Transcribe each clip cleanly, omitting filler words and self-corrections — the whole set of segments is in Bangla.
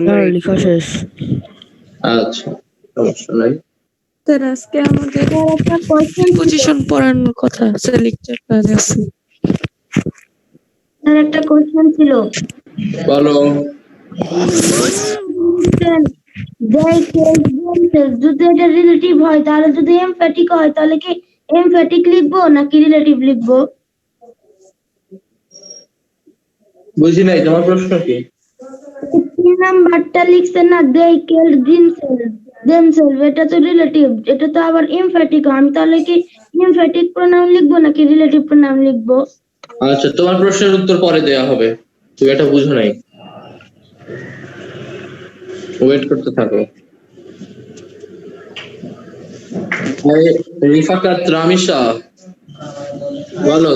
স্যার লেখা শেষ। আচ্ছা, সমস্যা নাই। স্যার আজকে আমাদের একটা কোয়েশ্চেন পজিশন পড়ানোর কথা স্যার লেকচার প্ল্যানে আছে। স্যার একটা কোয়েশ্চেন ছিল। বলো। যদি এটা রিলেটিভ হয় তাহলে যদি এমফ্যাটিক হয় তাহলে কি এমফ্যাটিক লিখবো নাকি রিলেটিভ লিখবো? বুঝি নাই তোমার প্রশ্ন কি? 3 নাম্বারটা লিখছেন না, they killed themselves, এটা তো রিলেটিভ, এটা তো আবার এমফ্যাটিক। আমি তাহলে কি এমফ্যাটিক প্রোনাউন লিখবো নাকি রিলেটিভ প্রোনাউন লিখবো? আচ্ছা, তোমার প্রশ্নের উত্তর পরে দেয়া হবে, তুমি এটা বুঝো নাই, ওয়েট করতে থাকো। রিফাকাত রামিসা, বলো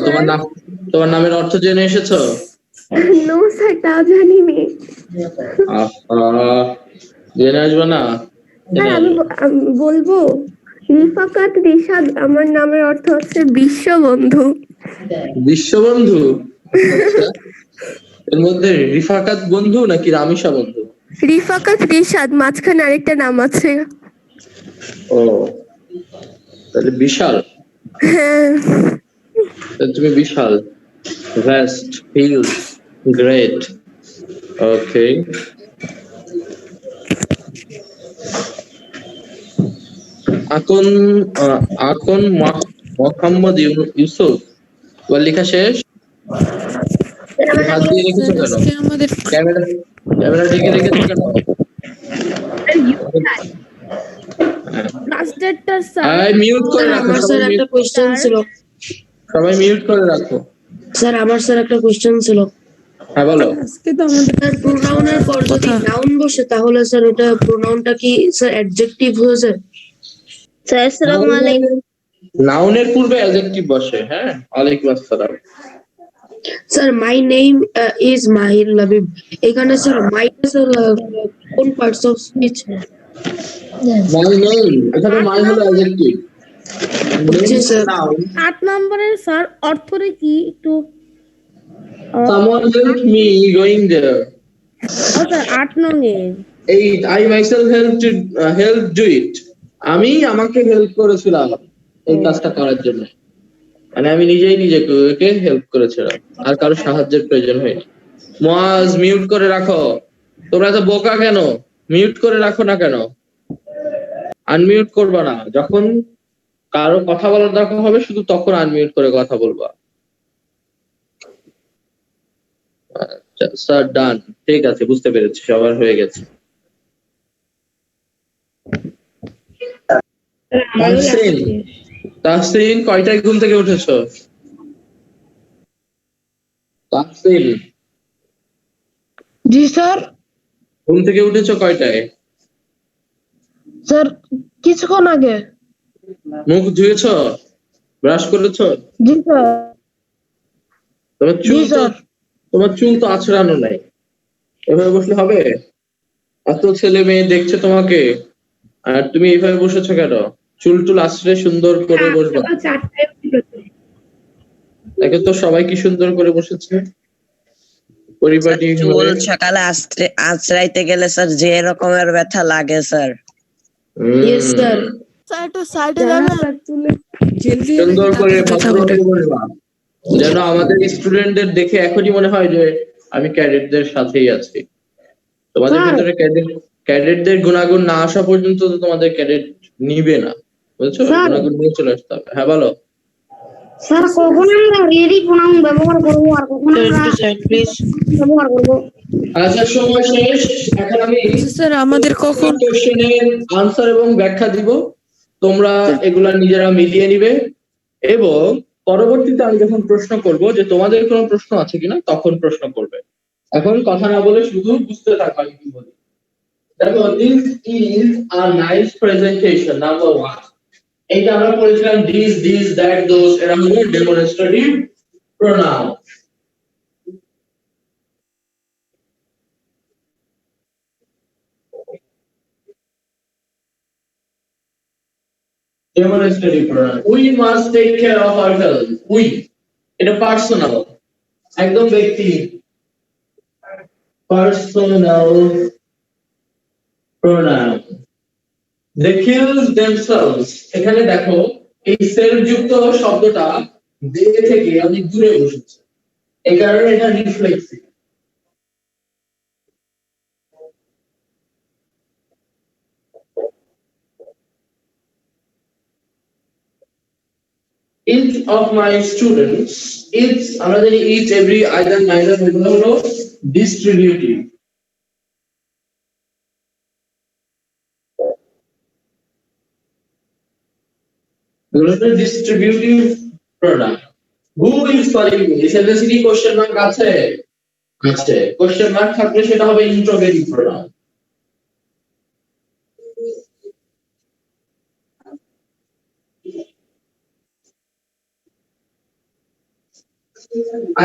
তোমার নামের অর্থ জেনে এসেছো? নো স্যার, তা জানিনি। জেনে আসবে না? স্যার আমি বলবো, রিফাকাত রিশাদ আমার নামের অর্থ হচ্ছে বিশ্ববন্ধু। বিশ্ববন্ধু? এর মধ্যে রিফাকাত বন্ধু নাকি রামিসা বন্ধু? রিফাকাত রিশাদ, মাঝখানে আরেকটা নাম আছে। ও, তাহলে বিশাল। হ্যাঁ। তুমি বিশাল, ভ্যাস্ট, হিউজ, গ্রেট। ওকে, আকন মোহাম্মদ ইউসুফ, তোমার লেখা শেষ? হাত দিয়ে রেখেছো কেন? ক্যামেরা দিকে রেখেছো কেন? মিউট করে রাখো, সবাই মিউট করে রাখো। স্যার আমার স্যার একটা কোয়েশ্চেন ছিল। হ্যাঁ বলো। আজকে তো আমাদের স্যার প্রোনাউনের পর যদি নাউন বসে তাহলে স্যার ওটা প্রোনাউনটা কি স্যার অ্যাডজেক্টিভ হয়ে যায়? স্যার আসসালামু আলাইকুম। নাউনের পূর্বে অ্যাডজেক্টিভ বসে। হ্যাঁ, ওয়ালাইকুম আসসালাম। স্যার মাই নেম ইজ মাহির লাবিব, এখানে স্যার মাই স্যার কোন parts of speech? My name, এখানে মাই হলো অ্যাডজেক্টিভ। জি স্যার। 8 নম্বরের স্যার অর্থটা কি একটু? Someone helped me going there. Sir 8 নং এ I myself helped do it. আমি আমাকে হেল্প করেছিলাম এই কাজটা করার জন্য, মানে আমি নিজেই নিজেকে হেল্প করেছিলাম, আর কারো সাহায্যের প্রয়োজন হয়নি। মুয়াজ, মিউট করে রাখো। তোমরা তো বোকা কেন? মিউট করে রাখো না কেন? আনমিউট করবা না, যখন কারো কথা বলার দরকার হবে শুধু তখন আনমিউট করে কথা বলবা। স্যার ডান, ঠিক আছে, বুঝতে পেরেছি, সবার হয়ে গেছে। তাহসিন কয়টায় ঘুম থেকে উঠেছো? তাহসিন, জি স্যার। ঘুম থেকে উঠেছো কয়টায়? স্যার কিছুক্ষণ আগে। মুখ ধুয়েছো? ব্রাশ করেছো? জি স্যার। তোমার চুল তো আছড়ানো নাই, এভাবে বসলে হবে? এত ছেলে মেয়ে দেখছে তোমাকে, আর তুমি এইভাবে বসেছো কেন? চুল টুল আছড়ে সুন্দর করে বসবা। দেখো তো সবাই কি সুন্দর করে বসেছে পরিপাটি। চুল সকালে আঁচড়াইতে গেলে স্যার যে রকমের ব্যথা লাগে স্যার। স্যার একটু সাইডে যাবেন, সুন্দর করে ভদ্রভাবে বসবা, যেন আমাদের স্টুডেন্টদের দেখে এখনই মনে হয় যে আমি ক্যাডেটদের সাথেই আছি। তোমাদের ভিতরে ক্যাডেটদের গুণাগুণ না আসা পর্যন্ত তো তোমাদের ক্যাডেট নিবে না, বুঝছো? গুণাগুণ নিয়ে চলে আসতে হবে। হ্যাঁ বলো। স্যার কখন আমরা রেডি প্রোনাউন ব্যবহার করব আর কখন আমরা ব্যবহার করব? আচ্ছা, সময় শেষ। এখন আমি স্যার আমাদের কখন কোশ্চেনের আনসার এবং ব্যাখ্যা দিব, তোমরা এগুলা নিজেরা মিলিয়ে নিবে, এবং পরবর্তীতে আমি যখন প্রশ্ন করব যে তোমাদের কোনো প্রশ্ন আছে কিনা তখন প্রশ্ন করবে। এখন কথা না বলে শুধু বুঝতে থাকো আমি কি বলি। দেখো, this is a nice presentation number 1। এইটা আমরা পড়েছিলাম দিস দ্যাট দোস, এরা হলো demonstrative pronoun. Demonstrative pronoun. We must take care of ourselves. We, এটা পার্সোনাল, একদম ব্যক্তি, personal pronoun. They killed themselves. এখানে দেখো এই সেলফ যুক্ত শব্দটা দে থেকে অনেক দূরে বসেছে, এই কারণে এটা reflexive. Each of my students, each আমরা জানি each, every, either, neither এগুলো হলো distributive। এগুলো হলো distributive pronoun। Who is calling me? এই সেন্টেন্সে কি কোশ্চেন মার্ক আছে? আছে। কোশ্চেন মার্ক থাকলে সেটা হবে interrogative pronoun।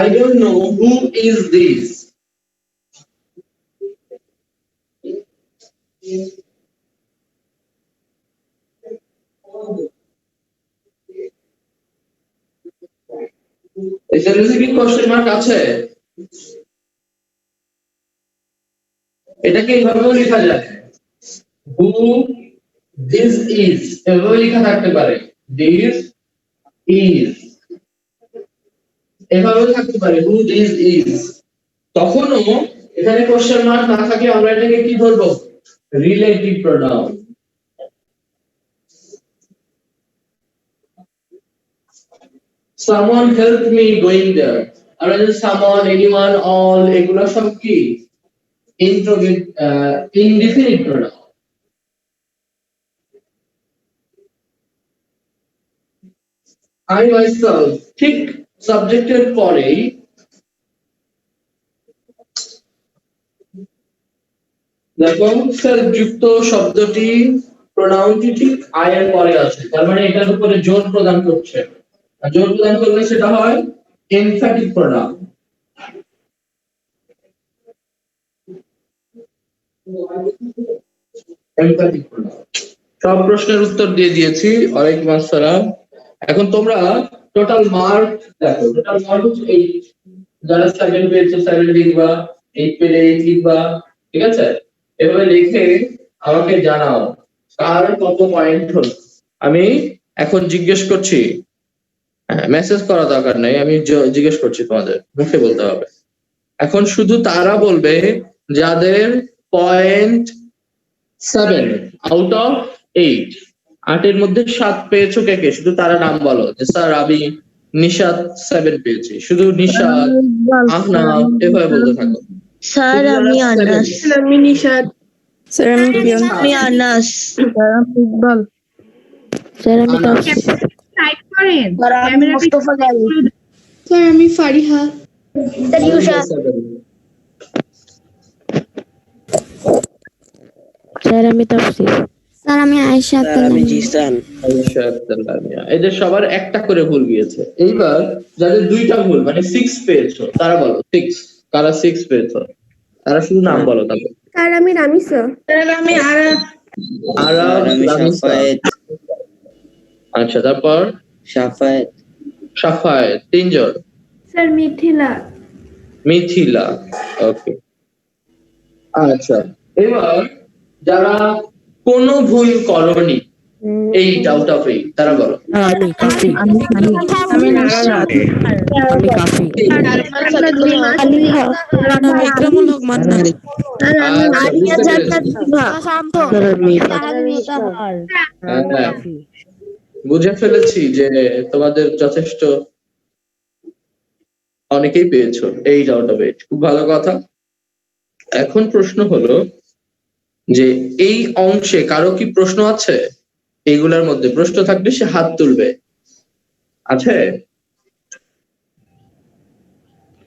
I don't know who is this. এই সেন্টেন্সে কি কোশ্চেন মার্ক আছে? এটাকে এইভাবেও লেখা যায়, who this is, এভাবে লেখা থাকতে পারে, this is, এভাবেও থাকতে পারে, who this is। তখনও এখানে কোশ্চেন মার্ক না থাকে আমরা এটাকে কি ধরবো? Relative pronoun. someone helped me going there, আমরা যদি someone, anyone, all এগুলো সব কি indefinite pronoun। I myself, ঠিক সাবজেক্টের পরেই দেখো সেলফ যুক্ত শব্দটি প্রোনাউনটি ঠিক I এর পরে আছে, তার মানে এটার উপরে জোর প্রদান করছে, আর জোর প্রদান করলে সেটা হয় এমফ্যাটিক প্রোনাউন। Emphatic pronoun. সব প্রশ্নের উত্তর দিয়ে দিয়েছি, ওয়ালাইকুম আসসালাম। এখন তোমরা টোটাল মার্ক দেখো, টোটাল মার্ক হচ্ছে 8। যারা 7 পেয়েছে 7 লিখবা, 8 পেলে 8 লিখবা, ঠিক আছে? এভাবে লিখে আমাকে জানাও কার কত পয়েন্ট হলো। আমি এখন জিজ্ঞেস করছি, মেসেজ করা দরকার নাই, আমি জিজ্ঞেস করছি, তোমাদের মুখে বলতে হবে। এখন শুধু তারা বলবে যাদের পয়েন্ট 7 আউট অফ 8, 8 এর মধ্যে 7 পেয়েছো কে কে, শুধু তারা নাম বলো যে স্যার আমি নিশাত 7 পেয়েছি, শুধু নিশাত, আহনাফ এভাবে বলতে থাকো। স্যার আমি আনাস, আমি নিশাত, স্যার আমি প্রিয়ন, আমি আনাস, স্যার আমি ইকবাল, স্যার আমি তাফসীর, টাইপ করেন স্যার আমি মুস্তাফা গাজী, স্যার আমি ফারিহা, স্যার ইউশাদ, স্যার আমি তাফসীর, স্যার আমি আয়েশা স্যার আমি জিসান। এদের সবার একটা করে ভুল গিয়েছে। এইবার যাদের 2টা ভুল মানে 6 পেয়েছো তারা বলো 6, কারা 6 পেয়েছো তারা শুধু নাম বলো। তারপর স্যার আমি রামিসা, স্যার আমি আরাফ, আরাফ, আমি রামিসা। শাফায়েত, আচ্ছা, তারপর শাফায়েত, শাফায়েত, 3 জন। স্যার মিথিলা, মিথিলা, ওকে। আচ্ছা, এবার যারা কোনো ভুল করনি এই আউট অফ 8 তারা বলো। আমি কাফি, আমি নারাদ, আমি কাফি, আলিহা, ইকরামুল হক মান্নান, আচ্ছা, বুঝে ফেলেছি যে তোমাদের যথেষ্ট অনেকেই পেয়েছো 8 আউট অফ 8, খুব ভালো কথা। এখন প্রশ্ন হলো যে এই অংশে কারো কি প্রশ্ন আছে? এইগুলার মধ্যে প্রশ্ন থাকলে সে হাত তুলবে। আছে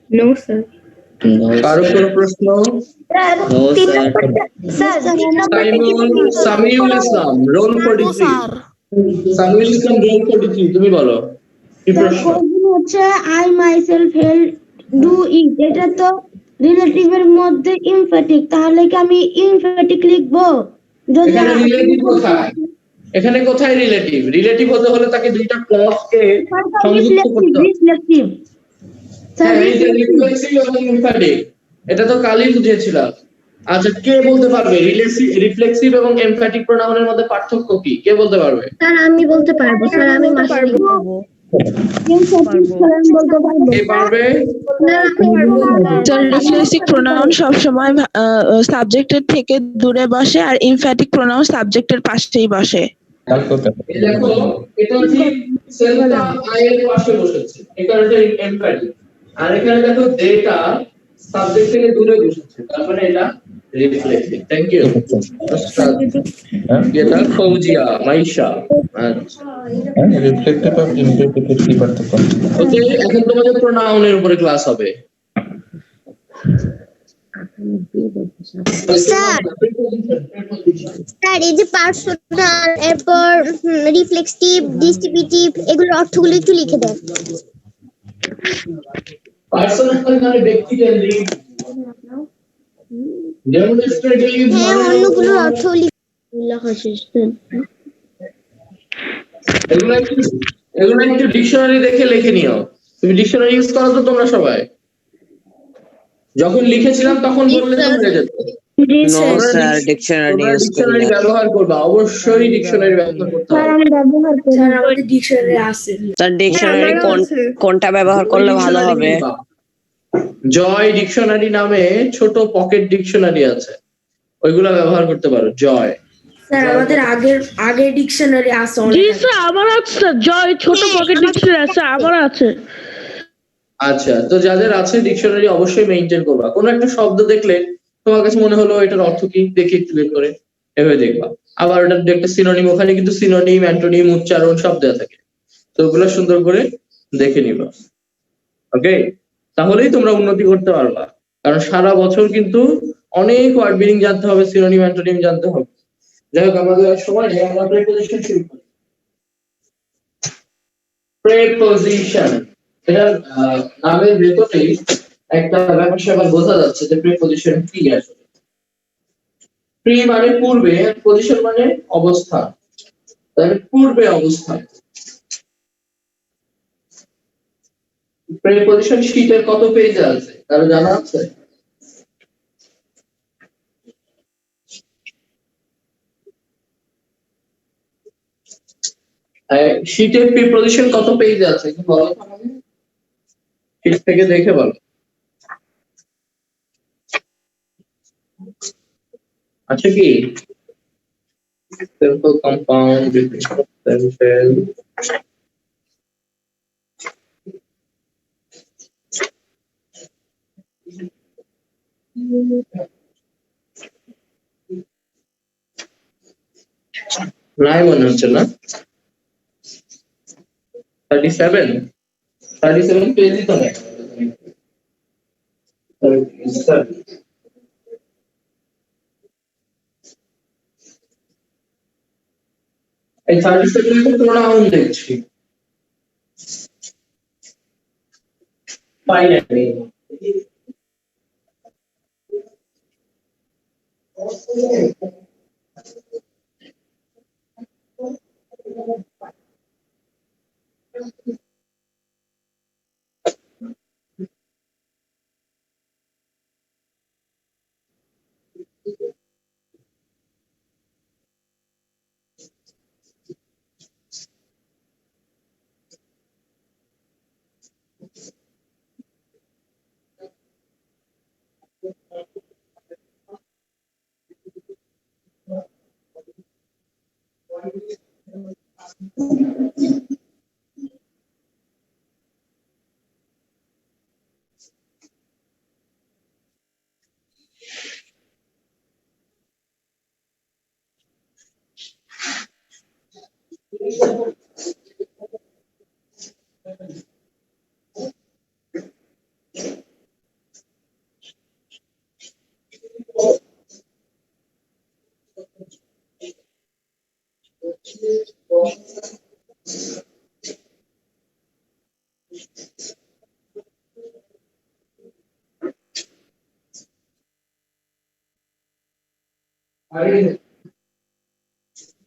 নো স্যার, কারো কোনো প্রশ্ন? সামিউল ইসলাম, রোল 43। সামিউল ইসলাম, রোল 43, তুমি বলো কি প্রশ্ন? হচ্ছে I myself help do it, এটা তো রিলেটিভ এর মধ্যে ইমফ্যাটিক, তাহলে কি আমি ইমফ্যাটিক লিখবো? যদি এখানে রিলেটিভ কোথায়? এখানে কোথায় রিলেটিভ? রিলেটিভ হতে হলে তাকে 2টা ক্লজকে সংযুক্ত করতে হবে। রিফ্লেক্টিভ, হ্যাঁ, এই যে রিফ্লেক্সিভ এবং ইমফ্যাটিক, এটা তো কালই বুঝিয়েছিলাম। আচ্ছা, কে বলতে পারবে রিফ্লেক্সিভ এবং এমফ্যাটিক প্রোনাউনের মধ্যে পার্থক্য কি? কে বলতে পারবে? স্যার আমি বলতে পারবো, স্যার আমি মাসুলি বলবো। কে পারবে? রিফ্লেক্সিভ প্রোনাউন সবসময় সাবজেক্টের থেকে দূরে বসে আর ইমফ্যাটিক প্রোনাউন সাবজেক্টের পাশেই বসে। এই দেখো, এটা ঠিক সেলটা আই এর পাশে বসেছে, এখানে এটা এমফ্যাটিক। আর এখানে দেখো ডেটা সাবজেক্ট থেকে দূরে বসেছে, তার মানে এটা রিফ্লেক্সিভ। Thank you. এটা ফৌজিয়া মাইশা। আচ্ছা, রিফ্লেক্টিভ আর ইমপ্লিসিট কি পার্থক্য? ওকে, এখন তোমাদের প্রোনাউনের উপরে ক্লাস হবে। স্যার এই যে পার্সোনাল, এরপর রিফ্লেক্সিভ, ডিস্ট্রিবিউটিভ, এগুলোর অর্থগুলো একটু লিখে দেন। পার্সোনাল মানে ব্যক্তিকেন্দ্রিক, ডেমনস্ট্রেটিভ হ্যাঁ, মানে অন্যগুলোর অর্থ লেখা শেষ দেন। এগুলো একটু ডিকশনারি দেখে লিখে নিও। তুমি ডিকশনারি ইউজ করো তো তোমরা সবাই? যখন লিখেছিলাম তখন বললে তো হয়ে যেত। নো স্যার, ডিকশনারি ইউজ করি ডিকশনারি না। ব্যবহার করবা, অবশ্যই ডিকশনারি ব্যবহার করতে স্যার হবে। আমি ব্যবহার করি। স্যার আমাদের ডিকশনারি আছে। স্যার ডিকশনারি আমারও আছে। কোনটা ব্যবহার করলে ভালো হবে? জয় ডিকশনারি নামে ছোট পকেট ডিকশনারি আছে, ওইগুলা ব্যবহার করতে পারো। জয়। স্যার আমাদের আগের ডিকশনারি আছে জি অনেক। স্যার, আমার আছে জয় ছোট পকেট ডিকশনারি আছে, আমার আছে। আচ্ছা, তো যাদের আছে ডিকশনারি অবশ্যই মেইনটেইন করবা। কোনো একটা শব্দ দেখলে তোমার কাছে মনে হলো এটার অর্থ কি, দেখে একটু বের করে এভাবে দেখবা। আবার ওটার একটা সিনোনিম, ওখানে কিন্তু সিনোনিম, অ্যান্টোনিম, উচ্চারণ সব দেওয়া থাকে, তো ওগুলো সুন্দর করে দেখে নিবা। ওকে, তাহলেই তোমরা উন্নতি করতে পারবা। কারণ সারা বছর কিন্তু অনেক ওয়ার্ড মিনিং জানতে হবে, সিনোনিম, অ্যান্টোনিম জানতে হবে। যাই হোক, আমাদের আর সময় নেই, আমরা প্রেপোজিশন শুরু করি। প্রেপোজিশন, এটার নামের ভেতরেই একটা ব্যাপার স্যাপার বোঝা যাচ্ছে যে প্রিপোজিশন কি আসলে। প্রি মানে পূর্বে, পজিশন মানে অবস্থান, তাহলে পূর্বে অবস্থান। প্রিপোজিশন শীটের কত পেজে আছে কারো জানা আছে? শীটের প্রিপোজিশন কত পেজে আছে একটু বলো তো আমাকে, শীট থেকে দেখে বলো। আচ্ছা, কি simple compound simple নাই মনে হচ্ছে না? 37 পেজই তো নেই। এই 37 তো প্রোনাউন দেখছি। Finally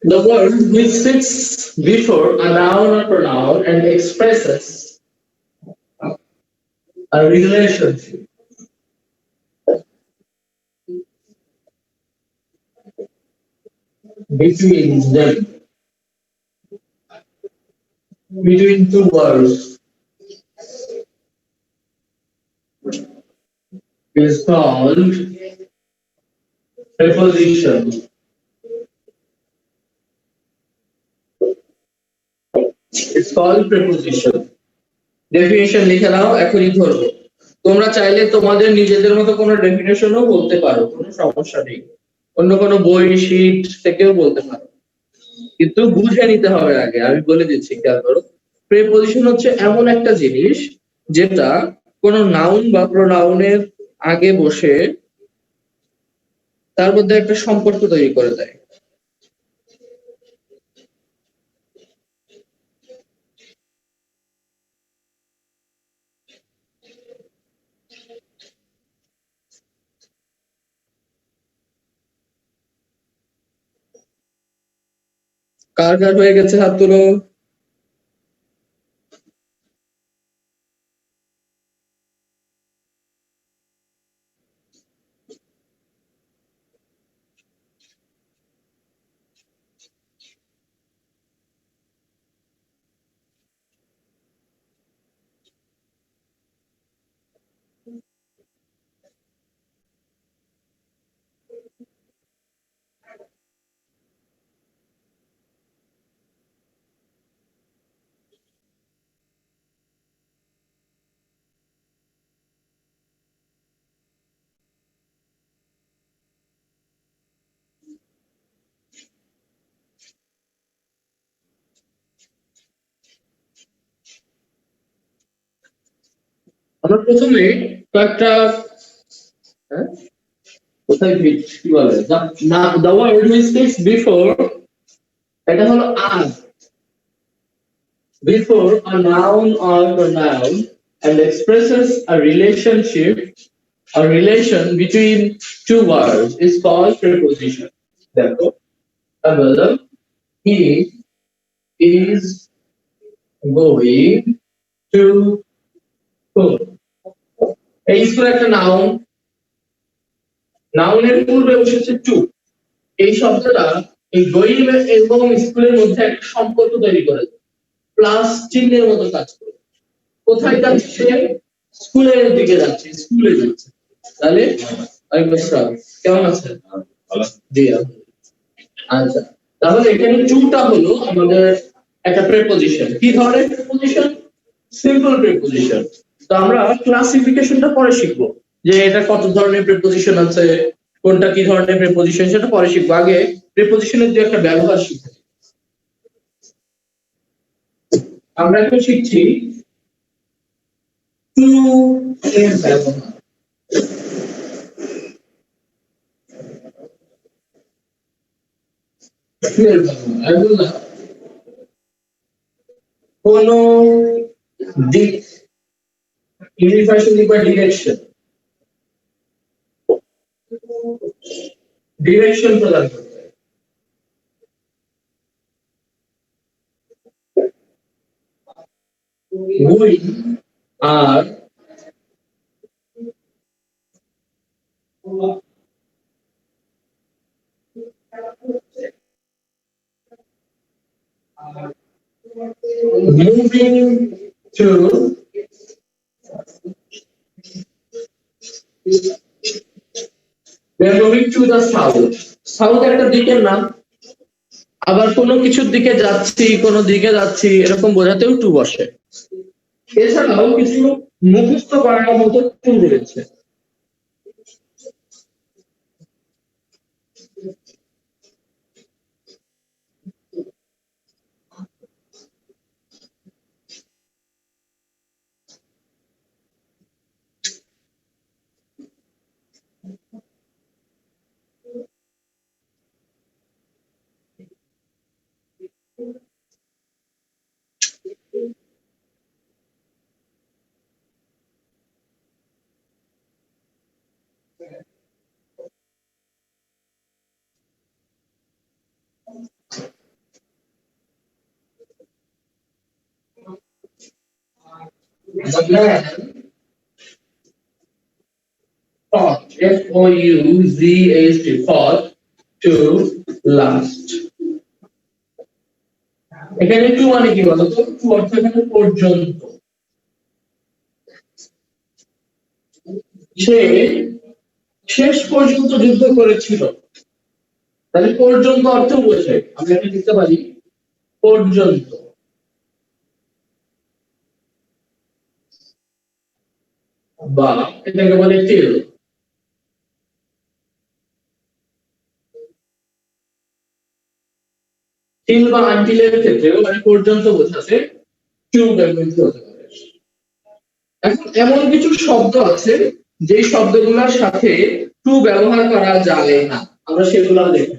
the word which sits before a noun or pronoun and expresses a relationship. between them, between two words, is called preposition. It's called preposition. Definition লিখে নাও, এখনই ধরবো। তোমরা চাইলে তোমাদের নিজেদের মতো কোনো ডেফিনেশনও বলতে পারো, কোনো সমস্যা নেই। অন্য কোনো বই শীট থেকেও বলতে পারো, কিন্তু বুঝে নিতে হবে আগে। আমি বলে দিচ্ছি, খেয়াল করো। প্রেপোজিশন হচ্ছে এমন একটা জিনিস যেটা কোনো নাউন বা প্রোনাউনের আগে বসে তার মধ্যে একটা সম্পর্ক তৈরি করে দেয়। কার কার হয়ে গেছে হাত তুলো। আমরা প্রথমে কয়েকটা কোথায় কি বলে, the word which takes before, এটা হলো as, before a noun or pronoun and expresses a relationship, a relation between two words is called preposition. দেখো, তাহলে he is going to school. এই স্কুল একটা নাউন, নাউনের পূর্বে বসেছে টু। এই শব্দটা এই গোয়িং এবং স্কুলের মধ্যে একটা সম্পর্ক তৈরি করে, প্লাস চিহ্নের মতো কাজ করে। কোথায় যাচ্ছে সে? স্কুলের দিকে যাচ্ছে, স্কুলে যাচ্ছে। তাহলে কেমন আছেন? জি আচ্ছা, তাহলে এখানে টুটা হলো আমাদের একটা প্রেপোজিশন। কি ধরনের প্রেপোজিশন? Simple preposition. তো আমরা ক্লাসিফিকেশনটা পরে শিখবো, যে এটা কত ধরনের প্রেপোজিশন আছে, কোনটা কি ধরনের প্রেপোজিশন সেটা পরে শিখবো। আগে প্রেপোজিশনের যে একটা ব্যবহার শিখবো। আমরা এখন শিখছি টু এর ব্যবহার। কোন দিক, ইংলিশ ভাষায় লিখবা ডিরেকশন, ডিরেকশন প্রদান করতে। We are moving to we are moving to the south. South একটা দিকের নাম। আবার কোনো কিছুর দিকে যাচ্ছি, কোনো দিকে যাচ্ছি, এরকম বোঝাতেও টু বসে। এছাড়াও কিছু মুখস্থ করার মতো টু রয়েছে। The man fought, F-O-U-Z-H-T, fought to last. এখানে টু মানে কি বলতো? টু অর্থ এখানে পর্যন্ত। সে শেষ পর্যন্ত যুদ্ধ করেছিল, তাহলে পর্যন্ত অর্থ বোঝে। আমরা এখানে লিখতে পারি পর্যন্ত, বা এটাকে বলে টিল। টিল বা আনটিলের ক্ষেত্রেও মানে পর্যন্ত বোঝাতে টু ব্যবহৃত হতে পারে। এখন এমন কিছু শব্দ আছে যে শব্দগুলোর সাথে টু ব্যবহার করা যায় না, আমরা সেগুলো দেখব।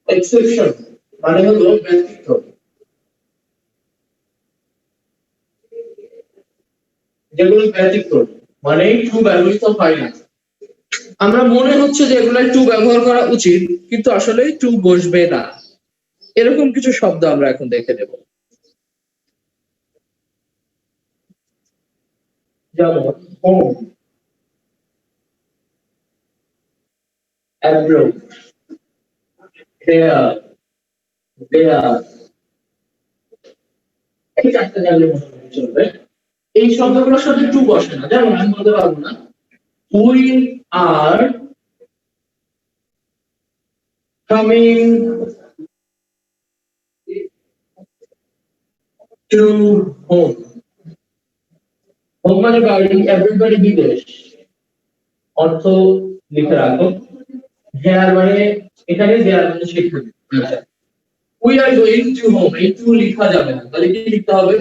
এক্সেপশন মানে হলো ব্যতিক্রম, যেগুলো ব্যতিক্রম মানে টু ব্যবহৃত হয় না। আমরা মনে হচ্ছে যে এগুলো টু ব্যবহার করা উচিত, কিন্তু আসলে টু বসবে না, এরকম কিছু শব্দ আমরা এখন দেখে নেব। যেমন হোম, অ্যাব্রোড, হেয়ার, দেয়ার, এই চারটে জানলে মোটামুটি চলবে। এই শব্দগুলোর সাথে টু বসে না। যেমন আমি বলতে পারবো না we are coming to home. Home মানে বাড়ি, এভরিবডি বিদেশ, অর্থ লিখে রাখো। হেয়ার মানে এখানে, দেয়ার মানে সেখানে। We are going to home, এই টু লেখা যাবে না, তাহলে কি লিখতে হবে?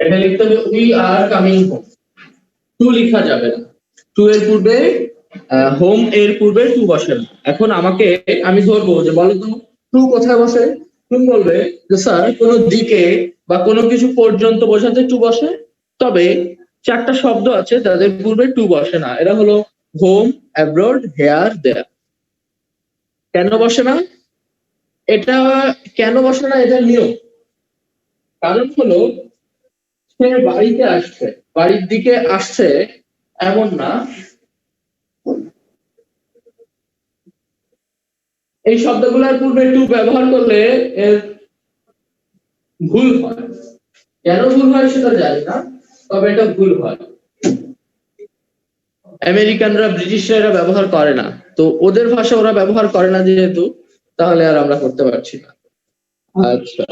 এটা লিখতে হবে we are coming home, to লেখা যাবে না। টু এর পূর্বে হোম এর পূর্বে টু বসে না। এখন আমি ধরবো যে বলো তো টু কোথায় বসে? তুমি বলবে যে স্যার কোনো দিকে বা কোনো কিছু পর্যন্ত বোঝাতে টু বসে, তবে চারটা শব্দ আছে যাদের পূর্বে টু বসে না। এরা হলো হোম, অ্যাব্রোড, হেয়ার, দেয়ার। কেন বসে না? এটা কেন বসে না এটা নিয়ম। কারণ হলো সে বাড়িতে আসছে, বাড়ির দিকে আসছে এমন না। এই শব্দগুলোর পূর্বে টু ব্যবহার করলে এর ভুল হয়। কেন ভুল হয় সেটা জানি না, তবে এটা ভুল হয়। আমেরিকানরা, ব্রিটিশরা ব্যবহার করে না, তো ওদের ভাষা ওরা ব্যবহার করে না যেহেতু, তাহলে আর আমরা করতে পারছি না। আচ্ছা,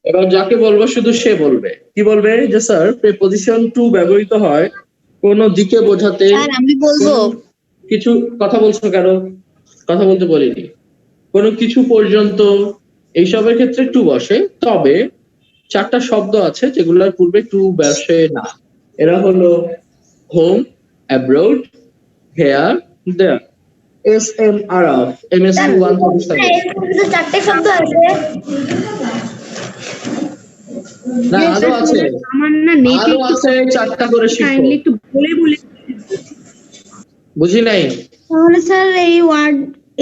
এবার যাকে বলবো শুধু সে বলবে। কি বলবে? যে স্যার প্রিপজিশন টু ব্যবহৃত হয় কোন দিকে বোঝাতে। আমি বলবো কিছু কথা বলছো কেন? কথা বলতে বলিনি। কোনো কিছু পর্যন্ত এইসবের ক্ষেত্রে টু বসে, তবে চারটা শব্দ আছে যেগুলোর পূর্বে টু বসে না। এরা হলো হোম, অ্যাব্রোড, হেয়ার, দেয়ার। SMRF MSc 137। চারটে শব্দ আছে। না আরো আছে, আমার না নেট আরো আছে, চারটা করে শিখো। কাইন্ডলি একটু বলে বুঝি নাই। তাহলে স্যার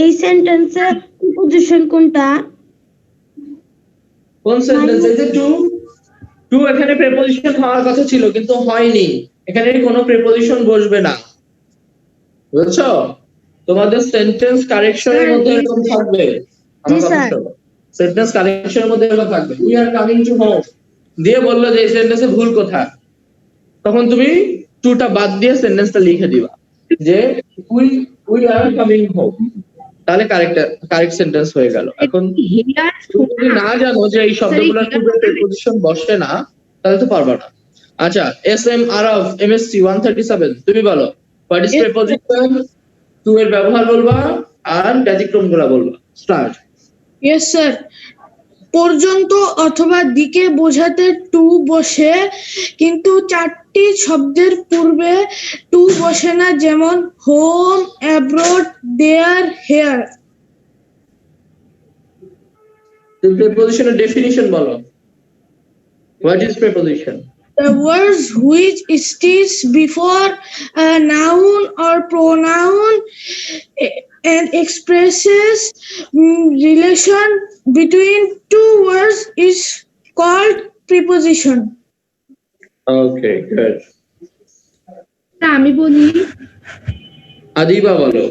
এই সেন্টেন্সে প্রিপজিশন কোনটা? কোন সেন্টেন্সে? যে টু এখানে প্রিপজিশন হওয়ার কথা ছিল কিন্তু হয়নি। এখানে কোনো প্রিপজিশন বসবে না, বুঝছো? তোমাদের সেন্টেন্স কারেকশনের মধ্যে এরকম থাকবে। আমার কথা শোনো, সেন্টেন্স কারেকশনের মধ্যে এরকম থাকবে we are coming to home দিয়ে বললো যে এই সেন্টেন্সে ভুল কোথায়, তখন তুমি টুটা বাদ দিয়ে সেন্টেন্সটা লিখে দিবা যে উই আর কামিং হোম, তাহলে কারেক্ট সেন্টেন্স হয়ে গেল। এখন তুমি যদি না জানো যে এই শব্দগুলোর পূর্বে প্রিপজিশন বসে না, তাহলে তো পারবা না। আচ্ছা, SMRF MSc 137 তুমি বলো হোয়াট ইজ প্রিপজিশন? টু এর ব্যবহার বলবা আর ব্যতিক্রমগুলো বলবা। স্টার্ট। Yes sir. পর্যন্ত অথবা দিকে বোঝাতে টু বসে, কিন্তু চারটি শব্দের পূর্বে টু বসে না, যেমন হোম, অ্যাব্রোড, দেয়ার, হেয়ার। তুমি প্রিপজিশনের ডেফিনিশন বলো। What is preposition? the words which stays before a noun or pronoun and expresses relation between two words is called preposition. Okay, good. আমি বলি আদিবা বলো।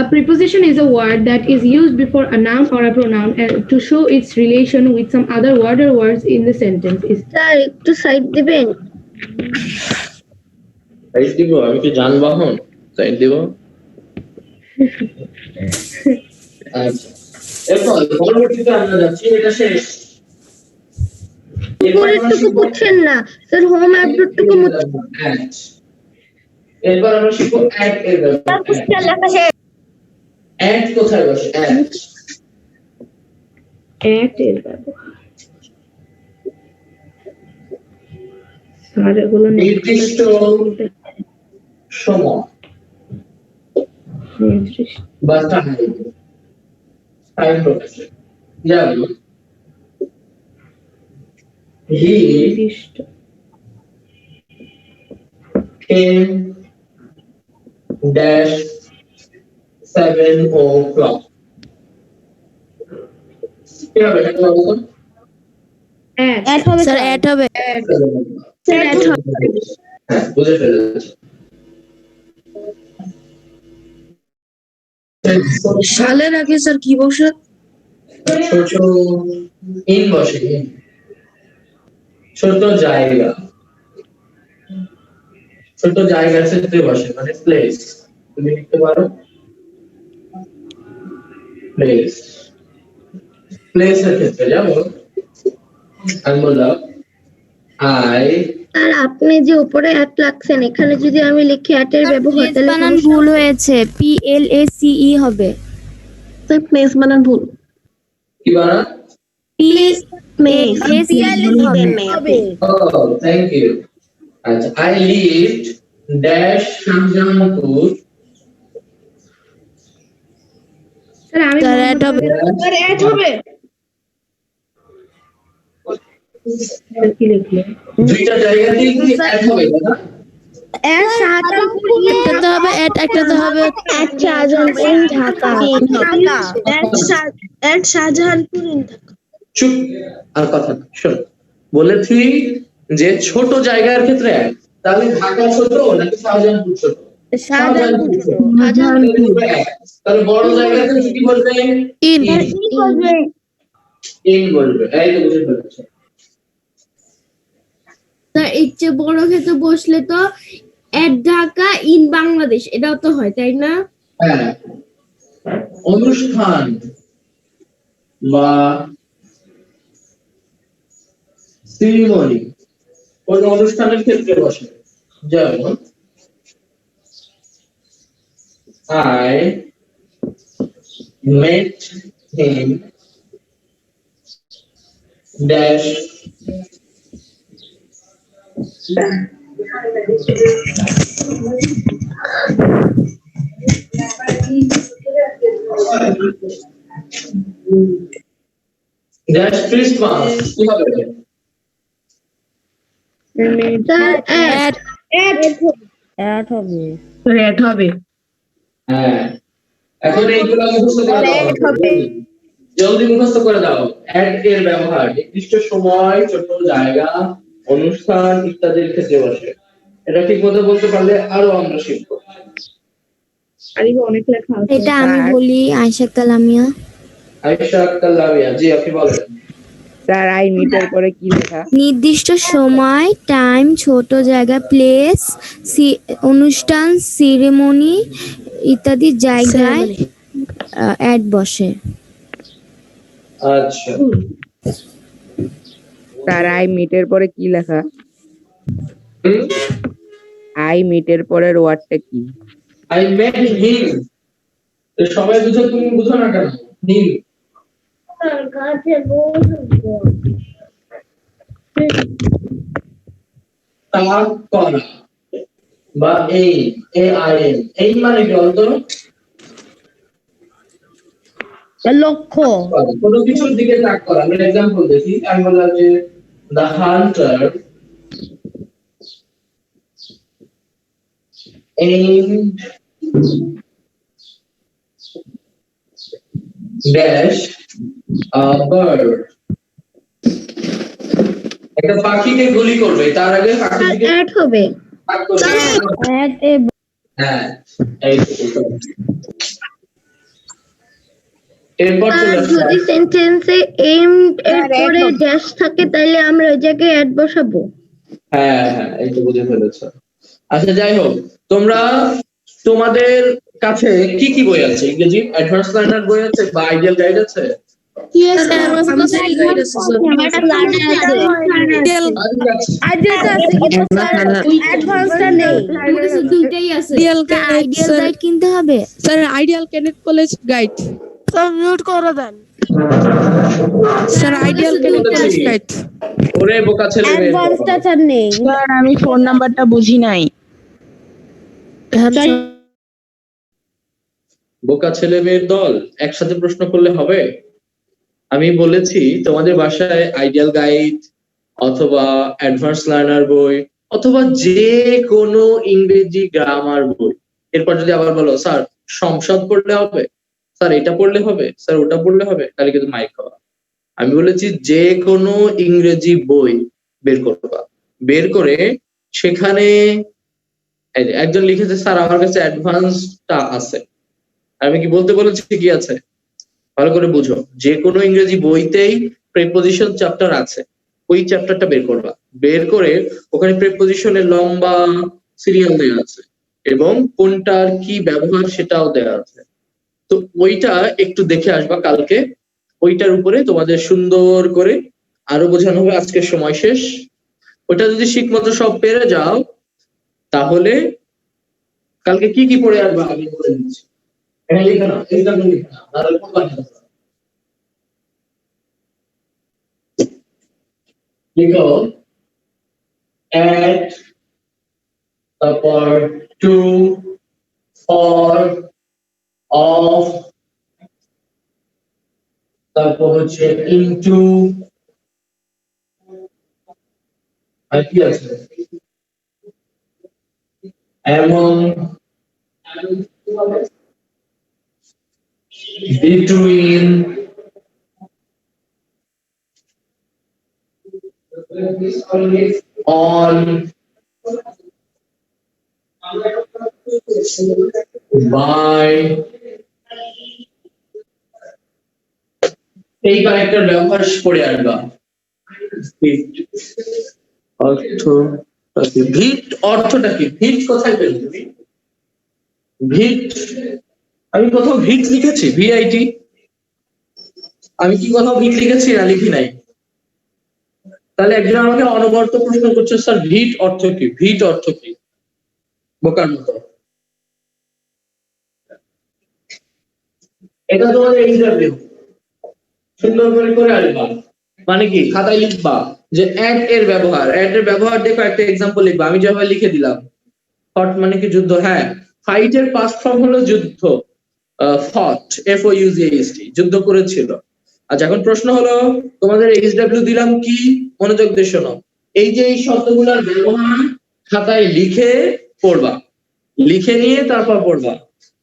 a preposition is a word that is used before a noun or a pronoun and to show its relation with some other word or words in the sentence is sir একটু সাইড দিবেন? সাইড দিব? আমি কি যানবাহন? সাইড দিব? আচ্ছা, এরপর পরবর্তীতে আমরা যাচ্ছি, এটা শেষ। পরেরটুকু বুঝছেন না স্যার, হোম অ্যাব্রোডটুকু এরপর আমরা শিখবো অ্যাড এর ব্যবহার। অ্যাড কোথায় বসে? অ্যাড এর ব্যবহার স্যার এগুলো নির্দিষ্ট সময় বা টাইম প্রকাশে। যেমন he came dash 7 o'clock. কি হবে এটা বলো? অ্যাড হবে স্যার অ্যাড হবে হ্যাঁ, বুঝে ফেলেছি। সালের আগে স্যার কি বসে? ছোট ইন বসে, ছোট জায়গা, ছোট জায়গার ক্ষেত্রে বসে, মানে প্লেস। তুমি লিখতে পারো প্লেস। প্লেসের ক্ষেত্রে যেমন আমি বললাম আই। আর আপনি যে উপরে অ্যাট লাগছেন, এখানে যদি আমি লিখি অ্যাটের ব্যবহার, তাহলে বানান ভুল হয়েছে, PLACE হবে। স্যার প্লেস বানান ভুল। কি বানান? হবে। Oh, thank you. আচ্ছা, I lived dash Shahjahanpur. Sir আমি অ্যাড হবে কি লিখলে দুইটা জায়গাতেই কি অ্যাড হবে না? অ্যাট শাহজাহানপুর একটাতে হবে একটাতে হবে অ্যাট শাহজাহানপুর ঢাকা। অ্যাট শাহজাহানপুর চুপ, আর কথা না, শোন। বলেছি যে ছোট জায়গার ক্ষেত্রে অ্যাড, তাহলে ঢাকা ছোট নাকি শাহজাহানপুর ছোট? শাহজাহানপুর ছোট। তাহলে বড় জায়গার ক্ষেত্রে কি বলবে? ইন ইন বলবে। এই তো বুঝে ফেলেছো। স্যার ইচ্ছে বড় ক্ষেত্রে বসলে তো এট ঢাকা ইন বাংলাদেশ এটাও তো হয়, তাই না? হ্যাঁ, অনুষ্ঠান বা সিরিমনি কোন অনুষ্ঠানের ক্ষেত্রে বসে। যেমন I met him dash dash Christmas। কি হবে? স্যার অ্যাট অ্যাড হবে হ্যাঁ, এখন এইগুলো মুখস্থ করে দাও, জলদি মুখস্থ করে দাও। অ্যাড এর ব্যবহার নির্দিষ্ট সময়, ছোট জায়গা, অনুষ্ঠান ইত্যাদির ক্ষেত্রে বসে। এটা ঠিক মতো বলতে পারলে আরো আমরা শিখবো। আরিবা অনেক লেখা আছে এটা আমি বলি আয়েশা কালামিয়া। আয়েশা আক্তার লামিয়া, জি আপনি বলেন। স্যার আই মিটার পরে কি লেখা? নির্দিষ্ট সময়, টাইম, ছোট জায়গা, প্লেস, অনুষ্ঠান, সিরিমনি ইত্যাদি জায়গায় অ্যাড বসে। আচ্ছা, স্যার আই মিটের পরে কি লেখা? আই মিটের পরের ওয়ার্ডটা কি? আই মেট হিম। সবাই বুঝো, তুমি বুঝো না কেন? হিম তার করা বা AIM, এই মানে কি বলতো? লক্ষ্য কোনো কিছুর দিকে তাক করা। আমি এক্সাম্পল দেখি, আমি বললাম যে the hunter aimed dash a bird. একটা পাখিকে গুলি করবে তার আগে পাখিটিকে অ্যাড হবে তাক করবে। অ্যাড এ হ্যাঁ এই তো। এরপর চলে আসছে যদি সেন্টেন্সে এইমড এর পরে ড্যাশ থাকে তাহলে আমরা ওই জায়গায় অ্যাড বসাবো। হ্যাঁ হ্যাঁ এই তো বুঝে ফেলেছো। আচ্ছা যাই হোক, তোমরা তোমাদের কাছে কি কি বই আছে? ইংরেজি অ্যাডভান্স লার্নার বই আছে বা আইডিয়াল গাইড আছে? দুইটাই আছে আইডিয়াল গাইড কিনতে হবে sir ideal cadet college guide sir mute করে দেন sir ideal cadet college guide. ওরে বোকা ছেলে মেয়ে, অ্যাডভান্সটা স্যার নেই স্যার আমি ফোন নাম্বারটা বুঝি নাই। বোকা ছেলে মেয়ের দল একসাথে প্রশ্ন করলে হবে? আমি বলেছি তোমাদের বাসায় আইডিয়াল গাইড অথবা অ্যাডভান্স লার্নার বই অথবা যে কোনো ইংরেজি গ্রামার বই। এরপর যদি আবার বলো স্যার সংসদ পড়লে হবে, স্যার এটা পড়লে হবে, স্যার ওটা পড়লে হবে, তাহলে কিন্তু মাইক খাওয়া। আমি বলেছি যে কোনো ইংরেজি বই বের করবা, বের করে সেখানে একজন লিখেছে স্যার আমার কাছে অ্যাডভান্সটা আছে। আমি কি বলতে বলেছি কি আছে? ভালো করে বুঝো, যে কোনো ইংরেজি বইতেই প্রিপোজিশন চ্যাপ্টার আছে, ওই চ্যাপ্টারটা বের করবা, বের করে ওখানে প্রিপোজিশনের লম্বা সিরিয়াল দেওয়া আছে এবং কোনটার কি ব্যবহার সেটাও দেওয়া আছে। তো ওইটা একটু দেখে আসবা কালকে, ওইটার উপরে তোমাদের সুন্দর করে আরো বোঝানো হবে। আজকের সময় শেষ, ওইটা যদি ঠিক মতো সব পেরে যাও তাহলে কালকে কি কি পড়ে আসবা আমি বলে দিচ্ছি। এখানে লিখে নাও, এইটা লিখে নাও, তাহলে পড়বা না। লিখো at, তারপর to, for, of, তারপর হচ্ছে into, আর কি আছে among, between, on, by, এই কয়েকটার ব্যবহার করে আসবা। ভিট অর্থটা কি? ভিট কোথায় পেলে তুমি? ভিট আমি কোথাও ভিট লিখেছি? ভিআইটি আমি কি কোথাও ভিট লিখেছি? না লিখি নাই। তাহলে একজন আমাকে অনবরত প্রশ্ন করছে স্যার ভিট অর্থ কি? ভিট অর্থ কি? বোকার মতো। এটা তোমাদের ইন্টারভিউ, সুন্দর করে করে আসবা। মানে কি খাতায় লিখবা যে অ্যাড এর ব্যবহার, অ্যাড এর ব্যবহার দেখো একটা এক্সাম্পল লিখবা। আমি যেভাবে লিখে দিলাম, ফট মানে কি যুদ্ধ, হ্যাঁ ফাইট এর পাস্ট ফর্ম হলো যুদ্ধ, ফট FOUGHT যুদ্ধ করেছিল। আচ্ছা এখন প্রশ্ন হলো তোমাদের HW দিলাম কি, মনোযোগ দিয়ে শোনো। এই যে এই শব্দগুলোর ব্যবহার খাতায় লিখে পড়বা, লিখে নিয়ে তারপর পড়বা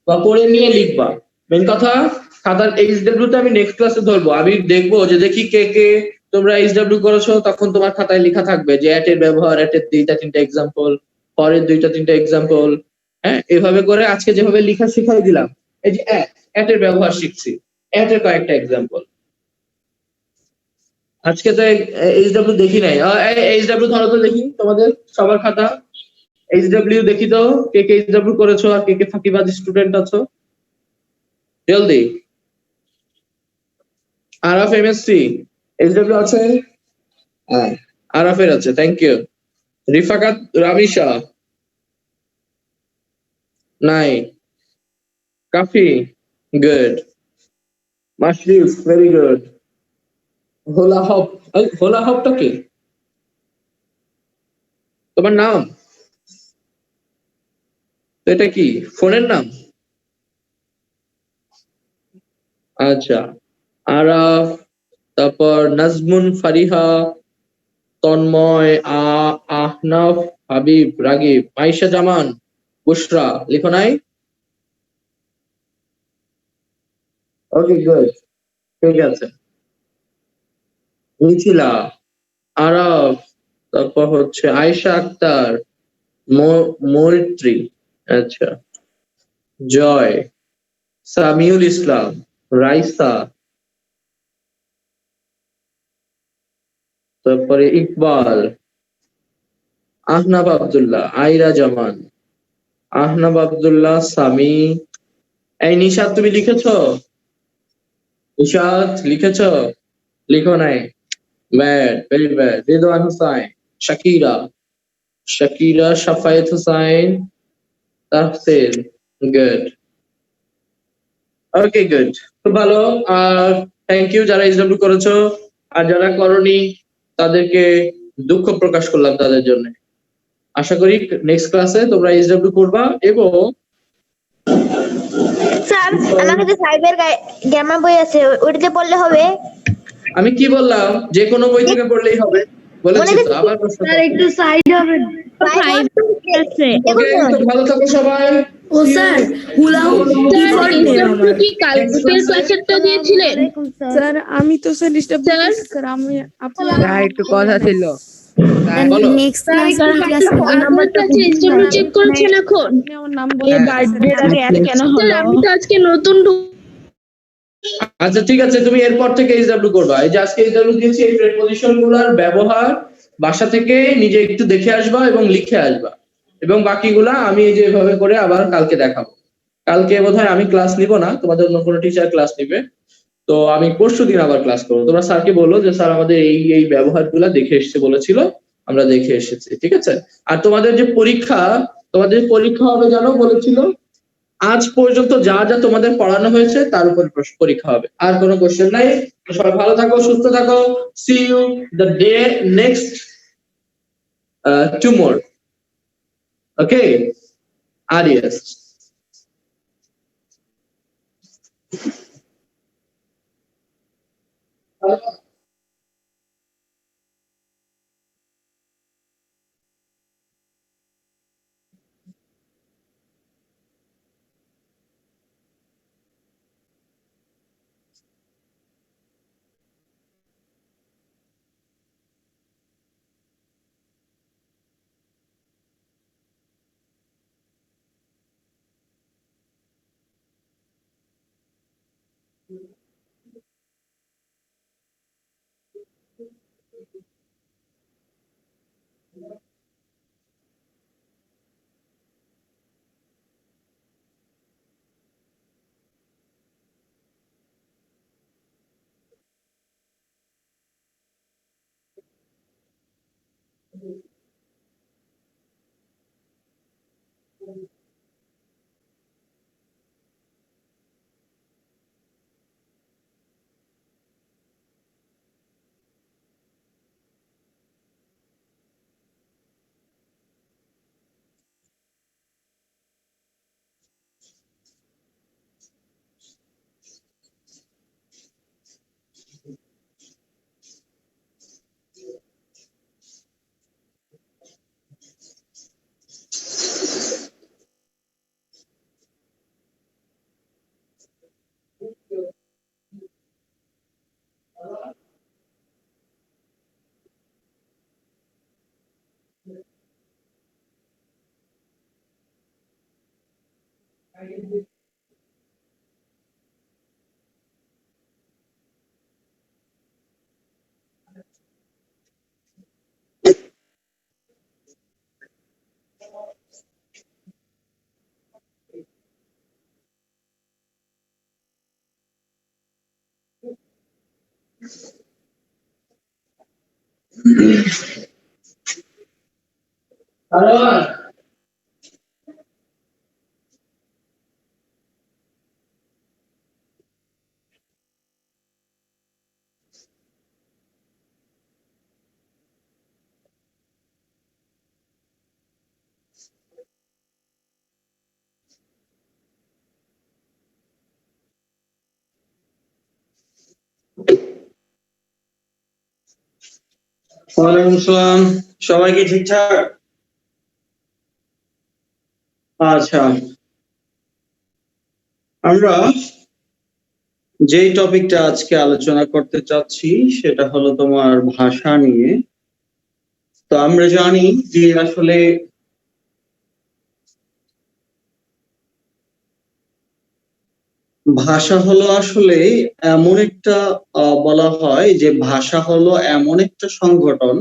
বা পড়ে নিয়ে লিখবা। মেন কথা খাতার HW তে আমি নেক্সট ক্লাসে ধরবো, আমি দেখবো যে দেখি কে কে তোমরা HW করেছো, তখন তোমার খাতায় লেখা থাকবে যে অ্যাট এর ব্যবহার, অ্যাট এর 2-3টা এক্সাম্পল, ফর এর 2-3টা এক্সাম্পল। হ্যাঁ এভাবে করে আজকে যেভাবে লেখা শিখাই দিলাম, এই যে অ্যাট এর ব্যবহার শিখছি, অ্যাট এর কয়েকটা এক্সাম্পল। আজকে তো HW দেখি নাই, HW ধরো তো দেখি তোমাদের সবার খাতা। HW দেখি তো কে কে HW করেছো আর কে কে ফাঁকিবাজ স্টুডেন্ট আছো, জলদি। আরাফ MSc HW আছে? হ্যাঁ আরাফের আছে, থ্যাংক ইউ। রিফাকাত রামিশা নাই, কাফি গুড, মাশরিফ ভেরি গুড। হোলা হপ, হোলা হপটা কি তোমার নাম? তো এটা কি ফোনের নাম? আচ্ছা আরাফ, তারপর নাজমুন ফারিহা, তন্ময়, আহনাফ, হাবিব, রাগিব, আয়েশা জামান, বুশরা, লিখো নাই? ওকে, গুড, ঠিক আছে। মিথিলা, আরব, তারপর হচ্ছে আয়েশা আক্তার, মৈত্রী, আচ্ছা, জয়, সামিউল ইসলাম, রাইসা, তারপরে ইকবাল, আহনাব আব্দুল্লাহ, আইরা জামান, আহনাব আব্দুল্লাহ, সামি। এই নিশাত, তুমি লিখেছো? নিশাত লিখেছো? লিখো নাই? Bad, very bad. Ridwan Hussain, Shakira, Shafayet Hussain, Tahsin, good. Okay, good, খুব ভালো। আর থ্যাংক ইউ যারা এসডব্লিউ করেছো, আর যারা করনি তাদেরকে দুঃখ প্রকাশ করলাম তাদের জন্য। আশা করি নেক্সট ক্লাসে তোমরা এসডব্লিউ করবা। এবং স্যার, আমার কাছে 5 এর গ্রামার বই আছে, ওইটাতে পড়লে হবে? আমি কি বললাম? যে কোনো বই থেকে পড়লেই হবে বলেছি তো, আবার প্রশ্ন স্যার একটু সাইড হবে। 5 আছে। ওকে, তো ভালো থাকো সবাই। ও স্যার, হুলাহুপ ডিফল্ট নেম আমার। কি কালকের ক্লাসেরটা দিয়েছিলেন? স্যার আমি তো স্যার ডিস্টার্ব করতেছি স্যার, আমি আপনার স্যার একটু কথা ছিল। বলো। নেক্সট স্যার ক্লাস একটু আগের ক্লাসে এসডব্লিউ চেক করেছেন এখন? আপনি আমার নাম এই বলে বার্থডের আগে অ্যাড কেন স্যার হলো? আমি তো আজকে নতুন আচ্ছা ঠিক আছে, তুমি এরপর থেকে এইচডব্লিউ করবা। এই যে আজকে এইচডব্লিউ দিয়েছি, এই প্রেপোজিশন গুলার ব্যবহার বাসা থেকে নিজে একটু দেখে আসবা এবং লিখে আসবা, এবং বাকিগুলা আমি এই যে এভাবে করে আবার কালকে দেখাবো। কালকে বোধহয় আমি ক্লাস নিব না, তোমাদের অন্য কোনো টিচার ক্লাস নিবে। তো আমি পরশুদিন আবার ক্লাস করবো। তোমরা স্যারকে বলো যে স্যার আমাদের এই ব্যবহারগুলা দেখে এসেছে বলেছিল, আমরা দেখে এসেছি, ঠিক আছে? আর তোমাদের যে পরীক্ষা হবে জানো বলেছিল, আজ পর্যন্ত যা যা তোমাদের পড়ানো হয়েছে তার উপর পরীক্ষা হবে। আর কোনো কোশ্চেন নাই। সবাই ভালো থাকো, সুস্থ থাকো। See you the day next tomorrow. Okay, আডিয়াস। ওয়ালাইকুম আসসালাম। সবাই কি ঠিকঠাক? আচ্ছা, আমরা যেই টপিকটা আজকে আলোচনা করতে চাচ্ছি সেটা হলো তোমার ভাষা নিয়ে। তো আমরা জানি যে আসলে ভাষা হলো আসলে এমন একটা বলা হয় যে ভাষা হলো এমন একটা সংগঠন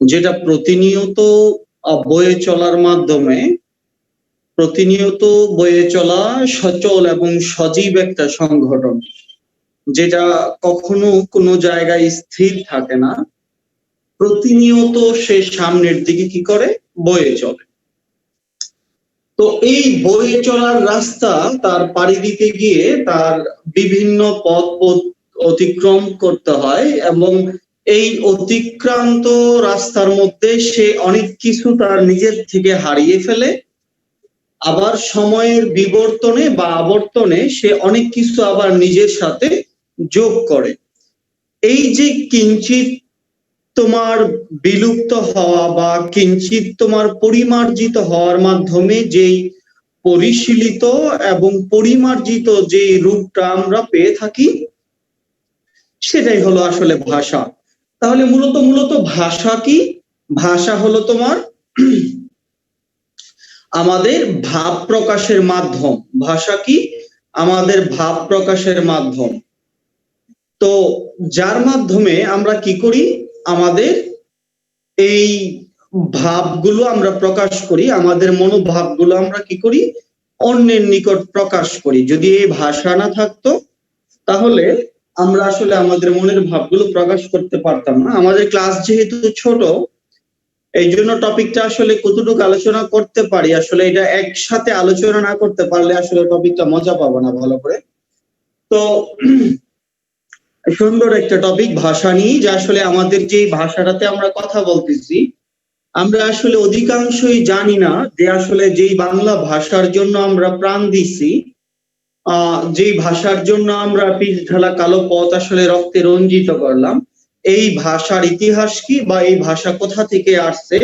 যেটা প্রতিনিয়ত বয়ে চলার মাধ্যমে প্রতিনিয়ত বয়ে চলা সচল এবং সজীব একটা সংগঠন, যেটা কখনো কোনো জায়গায় স্থির থাকে না, প্রতিনিয়ত সে সামনের দিকে কি করে বয়ে চলে। তো এই বয়ে চলার রাস্তা তার পাড়ি দিতে গিয়ে তার বিভিন্ন পথ অতিক্রম করতে হয় এবং এই অতিক্রান্ত রাস্তার মধ্যে সে অনেক কিছু তার নিজের থেকে হারিয়ে ফেলে, আবার সময়ের বিবর্তনে বা আবর্তনে সে অনেক কিছু আবার নিজের সাথে যোগ করে। এই যে কিঞ্চিত তোমার বিলুপ্ত হওয়া বা কিঞ্চিত তোমার পরিমার্জিত হওয়ার মাধ্যমে যেই পরিশীলিত এবং পরিমার্জিত যে রূপটা আমরা পেয়ে থাকি সেটাই হলো আসলে ভাষা। তাহলে মূলত ভাষা কি? ভাষা হলো তোমার আমাদের ভাব প্রকাশের মাধ্যম। ভাষা কি? আমাদের ভাব প্রকাশের মাধ্যম। তো যার মাধ্যমে আমরা কি করি, আমাদের এই ভাবগুলো আমরা প্রকাশ করি, আমাদের মনোভাবগুলো আমরা কি করি, অন্যের নিকট প্রকাশ করি। যদি এই ভাষা না থাকতো তাহলে আমরা আসলে আমাদের মনের ভাবগুলো প্রকাশ করতে পারতাম না। আমাদের ক্লাস যেহেতু ছোট, এই জন্য টপিকটা আসলে কতটুকু আলোচনা করতে পারি, আসলে এটা একসাথে আলোচনা না করতে পারলে আসলে টপিকটা মজা পাবো না ভালো করে। তো সুন্দর একটা টপিক ভাষা নিয়ে, যে আসলে আমাদের যে ভাষাটাতে আমরা কথা বলতেছি, আমরা আসলে অধিকাংশই জানি না যে আসলে যেই বাংলা ভাষার জন্য আমরা প্রাণ দিছি, যেই ভাষার জন্য আমরা পিচ ঢালা কালো পথ আসলে রক্তে রঞ্জিত করলাম, এই ভাষার ইতিহাস কি বা এই ভাষা কোথা থেকে আসছে,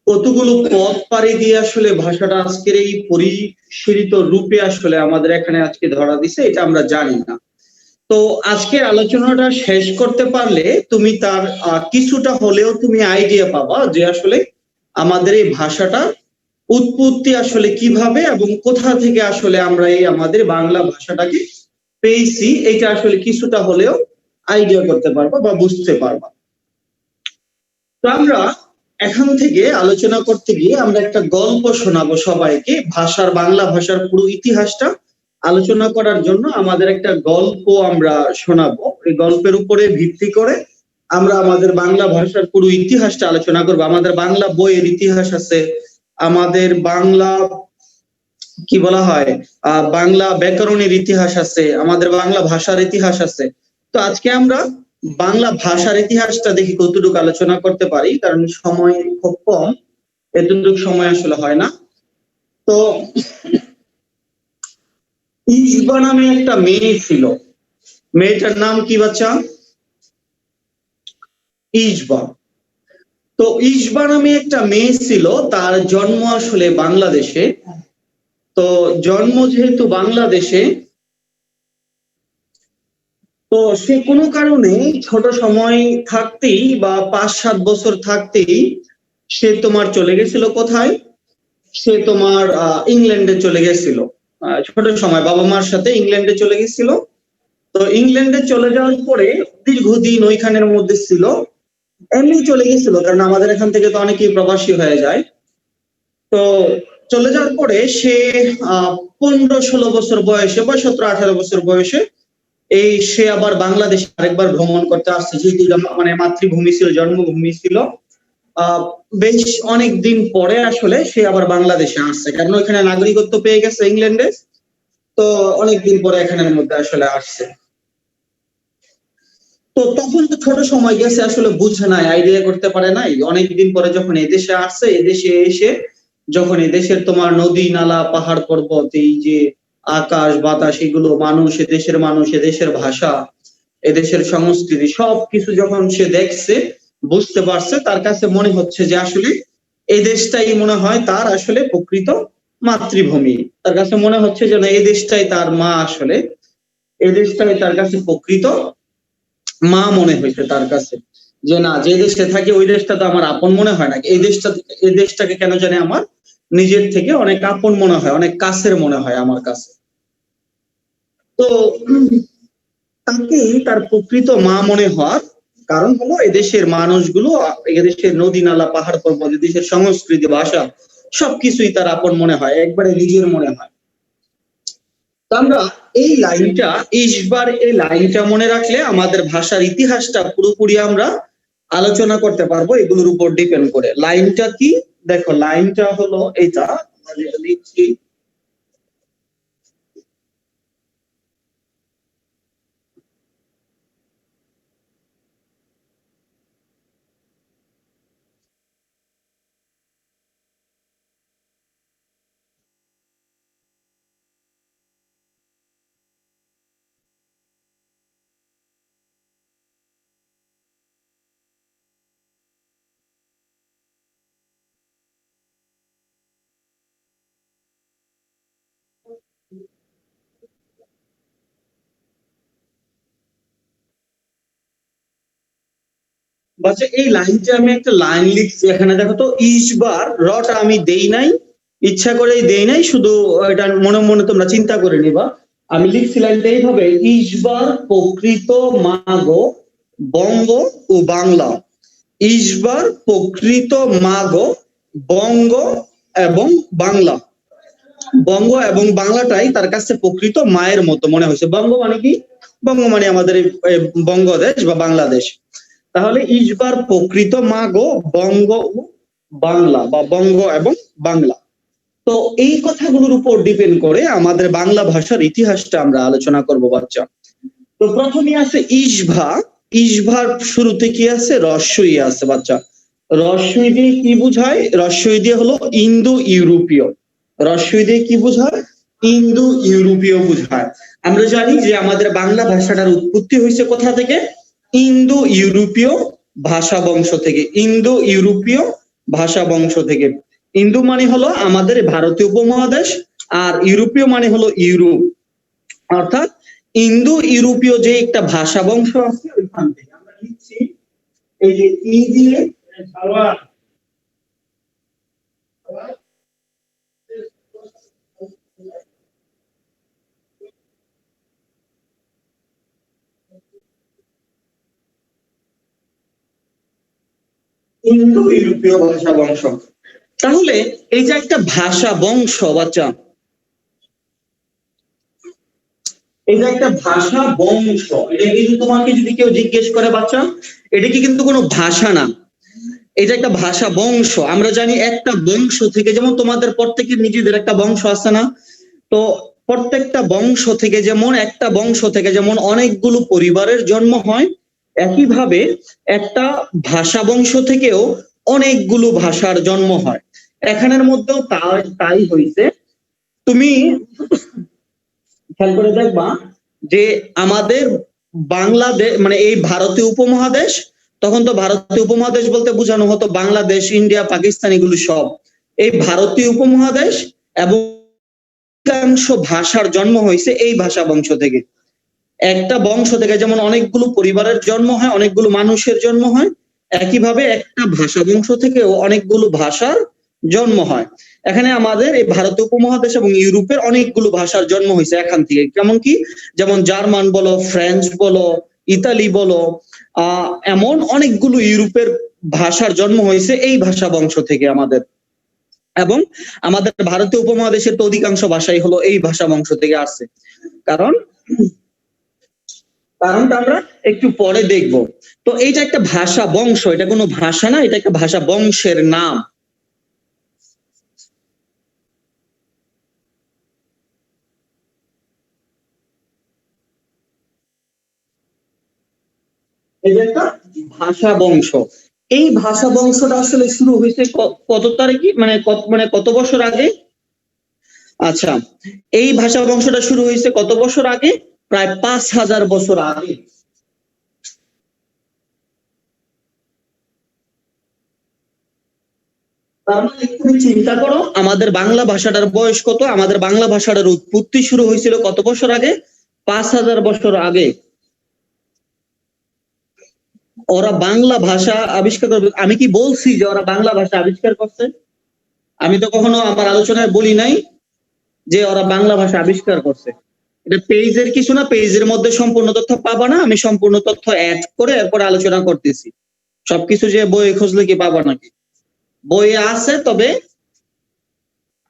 কতগুলো পথ পাড়ি দিয়ে আসলে ভাষাটা আজকের এই পরিশীলিত রূপে আসলে আমাদের এখানে আজকে ধরা দিছে, এটা আমরা জানি না। তো আজকের আলোচনাটা শেষ করতে পারলে তুমি তার কিছুটা হলেও তুমি আইডিয়া পাবা যে আসলে আমাদের এই ভাষাটা উৎপত্তি আসলে কিভাবে এবং কোথা থেকে আসলে আমরা এই আমাদের বাংলা ভাষাটাকে পেয়েছি, এটা আসলে কিছুটা হলেও আইডিয়া করতে পারবা বা বুঝতে পারবা। তো আমরা এখান থেকে আলোচনা করতে গিয়ে আমরা একটা গল্প শোনাবো সবাইকে। ভাষার বাংলা ভাষার পুরো ইতিহাসটা আলোচনা করার জন্য আমাদের একটা গল্প আমরা শোনাবো। এই গল্পের উপরে ভিত্তি করে আমরা আমাদের বাংলা ভাষার পুরো ইতিহাসটা আলোচনা করবো। আমাদের বাংলা বইয়ের ইতিহাস আছে, আমাদের বাংলা কি বলা হয় বাংলা ব্যাকরণের ইতিহাস আছে, আমাদের বাংলা ভাষার ইতিহাস আছে। তো আজকে আমরা বাংলা ভাষার ইতিহাসটা দেখি কতটুকু আলোচনা করতে পারি, কারণ সময় খুব কম, এতটুকু সময় আসলে হয় না। তো ইসবা নামে একটা মেয়ে ছিল, মেয়েটার নাম কি বাচ্চা? ইসবা। তো ইসবা নামে একটা মেয়ে ছিল, তার জন্ম আসলে বাংলাদেশে। তো জন্ম যেহেতু বাংলাদেশে, তো সে কোনো কারণে ছোট সময় থাকতেই বা 5-7 বছর থাকতেই সে তোমার চলে গেছিল কোথায়, সে তোমার ইংল্যান্ডে চলে গেছিল। ছোট সময় বাবা মার সাথে ইংল্যান্ডে চলে গেছিল। তো ইংল্যান্ডে চলে যাওয়ার পরে দীর্ঘদিন ওইখানের মধ্যে ছিল, এমনি চলে গেছিল কারণ আমাদের এখান থেকে তো অনেকেই প্রবাসী হয়ে যায়। তো চলে যাওয়ার পরে সে 15-16 বছর বয়সে বা 17-18 বছর বয়সে সে আবার বাংলাদেশে আরেকবার ভ্রমণ করতে আসছে, যেহেতু মানে মাতৃভূমি ছিল, জন্মভূমি ছিল। বেশ অনেক দিন পরে আসলে সে আবার বাংলাদেশে আসছে, কারণ ওইখানে নাগরিকত্ব পেয়ে গেছে ইংল্যান্ডে। তো অনেকদিন পরে এখানের মধ্যে আসলে আসছে। তো তখন তো ছোট সময় গেছে, আসলে বুঝে নাই, আইডিয়া করতে পারে নাই। অনেকদিন পরে যখন এদেশে আসছে, এদেশে এসে যখন এদেশের তোমার নদী নালা পাহাড় পর্বত, এই যে আকাশ বাতাস, এগুলো মানুষ, এদেশের মানুষ, এদেশের ভাষা, এদেশের সংস্কৃতি সবকিছু যখন সে দেখছে, বুঝতে পারছে, তার কাছে মনে হচ্ছে যে আসলে এই দেশটাই মনে হয় তার আসলে প্রকৃত মাতৃভূমি। তার কাছে মনে হচ্ছে যে না, এই দেশটাই তার মা, আসলে এই দেশটাই তার কাছে প্রকৃত মা মনে হয়েছে তার কাছে। যে না, যে দেশে থাকে ওই দেশটা তো আমার আপন মনে হয় না, এই দেশটাকে কেন জানি আমার নিজের থেকে অনেক আপন মনে হয়, অনেক কাছের মনে হয় আমার কাছে। তো তাকে তার প্রকৃত মা মনে হওয়ার কারণ হলো এদেশের মানুষগুলো, এদেশের নদী নালা পাহাড় পর্বত, এদেশের সংস্কৃতি ভাষা সবকিছুই তার আপন মনে হয়, একবারে নিজের মনে হয়। তো আমরা এই লাইনটা, ইসবার এই লাইনটা মনে রাখলে আমাদের ভাষার ইতিহাসটা পুরোপুরি আমরা আলোচনা করতে পারবো এগুলোর উপর ডিপেন্ড করে। লাইনটা কি দেখো, লাইনটা হলো এটা, আমরা যেটা লিখছি, বাচ্চা এই লাইনটা আমি একটা লাইন লিখছি এখানে, দেখো তো, ইসবার রটা আমি দেই নাই, ইচ্ছা করেই দেই নাই, শুধু এটা মনে মনে তোমরা চিন্তা করে নিবা। আমি লিখছি লাইনটা এইভাবে, ইসবার প্রকৃত মাগো বঙ্গ ও বাংলা। ইসবার প্রকৃত মাগো বঙ্গ এবং বাংলা। বঙ্গ এবং বাংলাটাই তার কাছে প্রকৃত মায়ের মতো মনে হয়েছে। বঙ্গ মানে কি? বঙ্গ মানে আমাদের এই বঙ্গদেশ বা বাংলাদেশ। তাহলে ইসবার প্রকৃত মাগো বঙ্গ ও বাংলা, বা বঙ্গ এবং বাংলা। তো এই কথাগুলোর উপর ডিপেন্ড করে আমাদের বাংলা ভাষার ইতিহাসটা আমরা আলোচনা করব বাচ্চা। তো প্রথমে আছে ইসভা। ইসভার শুরুতে কি আছে? রস্বই আছে বাচ্চা। রস্বই দিয়ে কি বুঝায়? রস্বই দিয়ে হলো ইন্দো ইউরোপীয়। রস্বই দিয়ে কি বুঝায়? ইন্দো ইউরোপীয় বুঝায়। আমরা জানি যে আমাদের বাংলা ভাষাটার উৎপত্তি হয়েছে কোথা থেকে? ইন্দো ইউরোপীয় ভাষা বংশ থেকে। ইন্দো ইউরোপীয় ভাষা বংশ থেকে। ইন্দো মানে হলো আমাদের ভারতীয় উপমহাদেশ, আর ইউরোপীয় মানে হলো ইউরোপ। অর্থাৎ ইন্দো ইউরোপীয় যে একটা ভাষা বংশ আছে ওইখান থেকে আমরা লিখছি এই যে ই দিয়ে ইন্দো ইউরোপীয় ভাষা বংশ। তাহলে এই যে একটা ভাষা বংশ বাচ্চা, এই যে একটা ভাষা বংশ, এটা কিন্তু তোমাকে যদি কেউ জিজ্ঞেস করে বাচ্চা, এটা কি কিন্তু কোনো ভাষা না, এটা একটা ভাষা বংশ। আমরা জানি একটা বংশ থেকে, যেমন তোমাদের প্রত্যেকের নিজেদের একটা বংশ আছে না, তো প্রত্যেকটা বংশ থেকে যেমন, একটা বংশ থেকে যেমন অনেকগুলো পরিবারের জন্ম হয়, একইভাবে একটা ভাষা বংশ থেকেও অনেকগুলো ভাষার জন্ম হয়। এখানের মধ্যেও তাই হয়েছে। তুমি খেয়াল করে দেখবা যে আমাদের বাংলাদেশ মানে এই ভারতীয় উপমহাদেশ, তখন তো ভারতীয় উপমহাদেশ বলতে বোঝানো হতো বাংলাদেশ, ইন্ডিয়া, পাকিস্তান, এগুলো সব এই ভারতীয় উপমহাদেশ, এবং অধিকাংশ ভাষার জন্ম হয়েছে এই ভাষা বংশ থেকে। একটা বংশ থেকে যেমন অনেকগুলো পরিবারের জন্ম হয়, অনেকগুলো মানুষের জন্ম হয়, একইভাবে একটা ভাষা বংশ থেকেও অনেকগুলো ভাষার জন্ম হয়। এখানে আমাদের এই ভারতীয় উপমহাদেশ এবং ইউরোপের অনেকগুলো ভাষার জন্ম হয়েছে এখান থেকে। কেমন কি? যেমন জার্মান বলো, ফ্রেঞ্চ বলো, ইতালি বলো, এমন অনেকগুলো ইউরোপের ভাষার জন্ম হয়েছে এই ভাষা বংশ থেকে আমাদের। এবং আমাদের ভারতীয় উপমহাদেশের তো অধিকাংশ ভাষাই হলো এই ভাষা বংশ থেকে আসছে। কারণটা আমরা একটু পরে দেখব। তো এইটা একটা ভাষা বংশ, এটা কোনো ভাষা না, এটা একটা ভাষা বংশের নাম। এটা একটা ভাষা বংশ। এই ভাষা বংশটা আসলে শুরু হয়েছে কত তারিখে, মানে কত বছর আগে? আচ্ছা, এই ভাষা বংশটা শুরু হয়েছে কত বছর আগে? প্রায় 5000 বছর আগে। তার মানে তুমি চিন্তা করো আমাদের বাংলা ভাষাটার বয়স কত, আমাদের বাংলা ভাষাটার উৎপত্তি শুরু হয়েছিল কত বছর আগে? 5000 বছর আগে ওরা বাংলা ভাষা আবিষ্কার করবে। আমি কি বলছি যে ওরা বাংলা ভাষা আবিষ্কার করছে? আমি তো কখনো আমার আলোচনায় বলি নাই যে ওরা বাংলা ভাষা আবিষ্কার করছে। এটা পেজের কিছু না, পেজের মধ্যে সম্পূর্ণ তথ্য পাবা না, আমি সম্পূর্ণ তথ্য অ্যাড করে এরপর আলোচনা করতেছি। সবকিছু যে বইয়ে খুঁজলে কি পাবা নাকি? বইয়ে আছে, তবে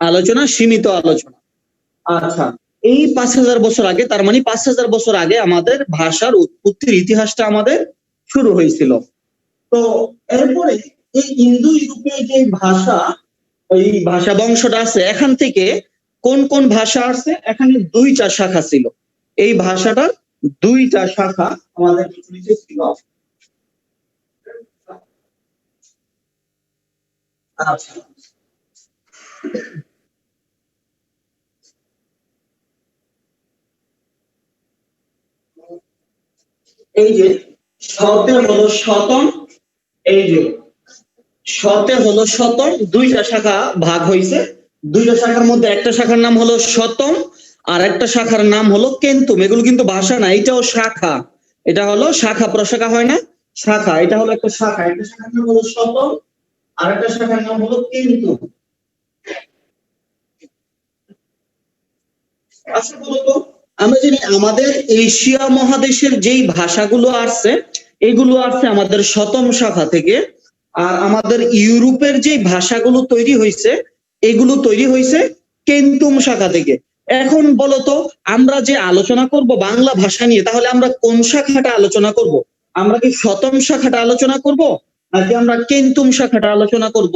আলোচনা সীমিত আলোচনা। আচ্ছা, এই 5000 বছর আগে, তার মানে 5000 বছর আগে আমাদের ভাষার উৎপত্তির ইতিহাসটা আমাদের শুরু হয়েছিল। তো এরপরে এই ইন্দো ইউরোপীয় যে ভাষা, এই ভাষা বংশটা আছে, এখান থেকে কোন কোন ভাষা আসছে? এখানে 2টা শাখা ছিল। এই ভাষাটার 2টা শাখা আমাদের নিচে ছিল। আচ্ছা, এই যে শতে হলো শতম, এই যে শতে হলো শতম, 2টা শাখা ভাগ হয়েছে। 2টা শাখার মধ্যে একটা শাখার নাম হলো শতম, আর একটা শাখার নাম হলো কেন্তুম। এগুলো কিন্তু ভাষা না, এটাও শাখা। এটা হলো শাখা, প্রশাখা হয় না, শাখা। এটা হলো একটা শাখা, একটা শাখার নাম হলো শতম, আর একটা শাখার নাম হলো কেন্তুম। আচ্ছা বলতো, আমরা জানি আমাদের এশিয়া মহাদেশের যেই ভাষাগুলো আসছে, এগুলো আসছে আমাদের শতম শাখা থেকে। আর আমাদের ইউরোপের যে ভাষাগুলো তৈরি হয়েছে, এগুলো তৈরি হয়েছে কেন্তুম শাখা থেকে। এখন বলতো, আমরা যে আলোচনা করব বাংলা ভাষা নিয়ে, তাহলে আমরা কোন শাখাটা আলোচনা করব? আমরা কি শতম শাখাটা আলোচনা করব, নাকি আমরা কেন্তুম শাখাটা আলোচনা করব?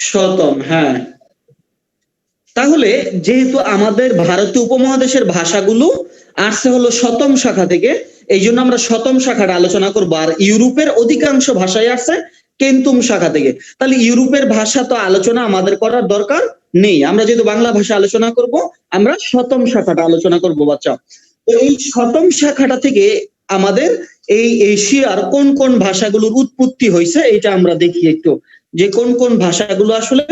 শতম, হ্যাঁ। তাহলে যেহেতু আমাদের ভারতীয় উপমহাদেশের ভাষাগুলো আসছে হলো শতম শাখা থেকে, এই জন্য আমরা শতম শাখাটা আলোচনা করবো। আর ইউরোপের অধিকাংশ ভাষাই আসছে কেন্তুম শাখা থেকে। তাহলে ইউরোপের ভাষা তো আলোচনা আমাদের করার দরকার নেই, আমরা যেহেতু বাংলা ভাষা আলোচনা করব, আমরা শতম শাখাটা আলোচনা করব বাচ্চা। তো এই শতম শাখাটা থেকে আমাদের এই এশিয়ার কোন কোন ভাষাগুলোর উৎপত্তি হয়েছে, এটা আমরা দেখি একটু, যে কোন কোন ভাষাগুলো আসলে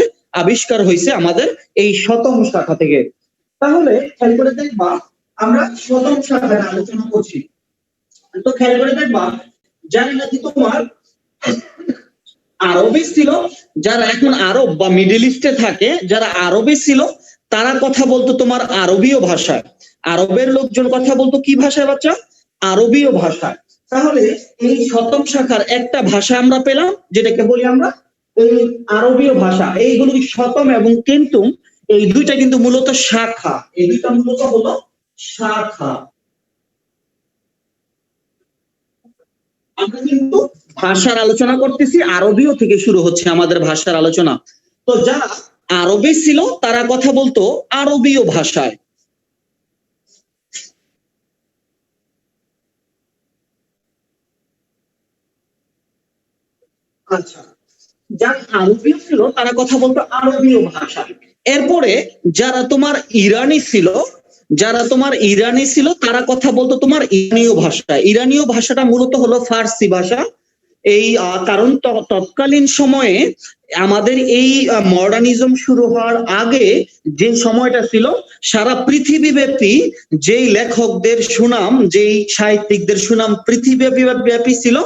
আবিষ্কার হয়েছে আমাদের এই শতম শাখা থেকে। তাহলে খেয়াল করে দেখবা, আমরা শতম শাখাটা আলোচনা করছি। তো খেয়াল করে দেখবা, জানি নাকি তোমার আরবে ছিল, যারা এখন আরব বা মিডল ইস্টে থাকে, যারা আরবে ছিল, তারা কথা বলতো তোমার আরবীয় ভাষায়। আরবের লোকজন কথা বলতো কি ভাষায় বাচ্চা? আরবীয় ভাষায়। তাহলে এই শতম শাখার একটা ভাষা আমরা পেলাম, যেটাকে বলি আমরা এই আরবীয় ভাষা। এইগুলো শতম এবং কেন্তুম, এই দুইটা কিন্তু মূলত শাখা, এই দুইটা মূলত হলো শাখা। আমরা কিন্তু ভাষার আলোচনা করতেছি, আরবীয় থেকে শুরু হচ্ছে আমাদের ভাষার আলোচনা। তো যারা আরবে ছিল, তারা কথা বলতো আরবীয় ভাষায়। আচ্ছা, যারা আরবীয় ছিল তারা কথা বলতো আরবীয় ভাষা। এরপরে যারা তোমার ইরানি ছিল, তারা কথা বলতো তোমার ইরানীয় ভাষা। ইরানীয় ভাষাটা মূলত হলো ফার্সি ভাষা। এই কারণ তৎকালীন সময়ে আমাদের এই মডার্নিজম শুরু হওয়ার আগে যে সময়টা ছিল, সারা পৃথিবীব্যাপী যেই লেখকদের সুনাম, যেই সাহিত্যিকদের সুনাম পৃথিবীব্যাপী ছিল,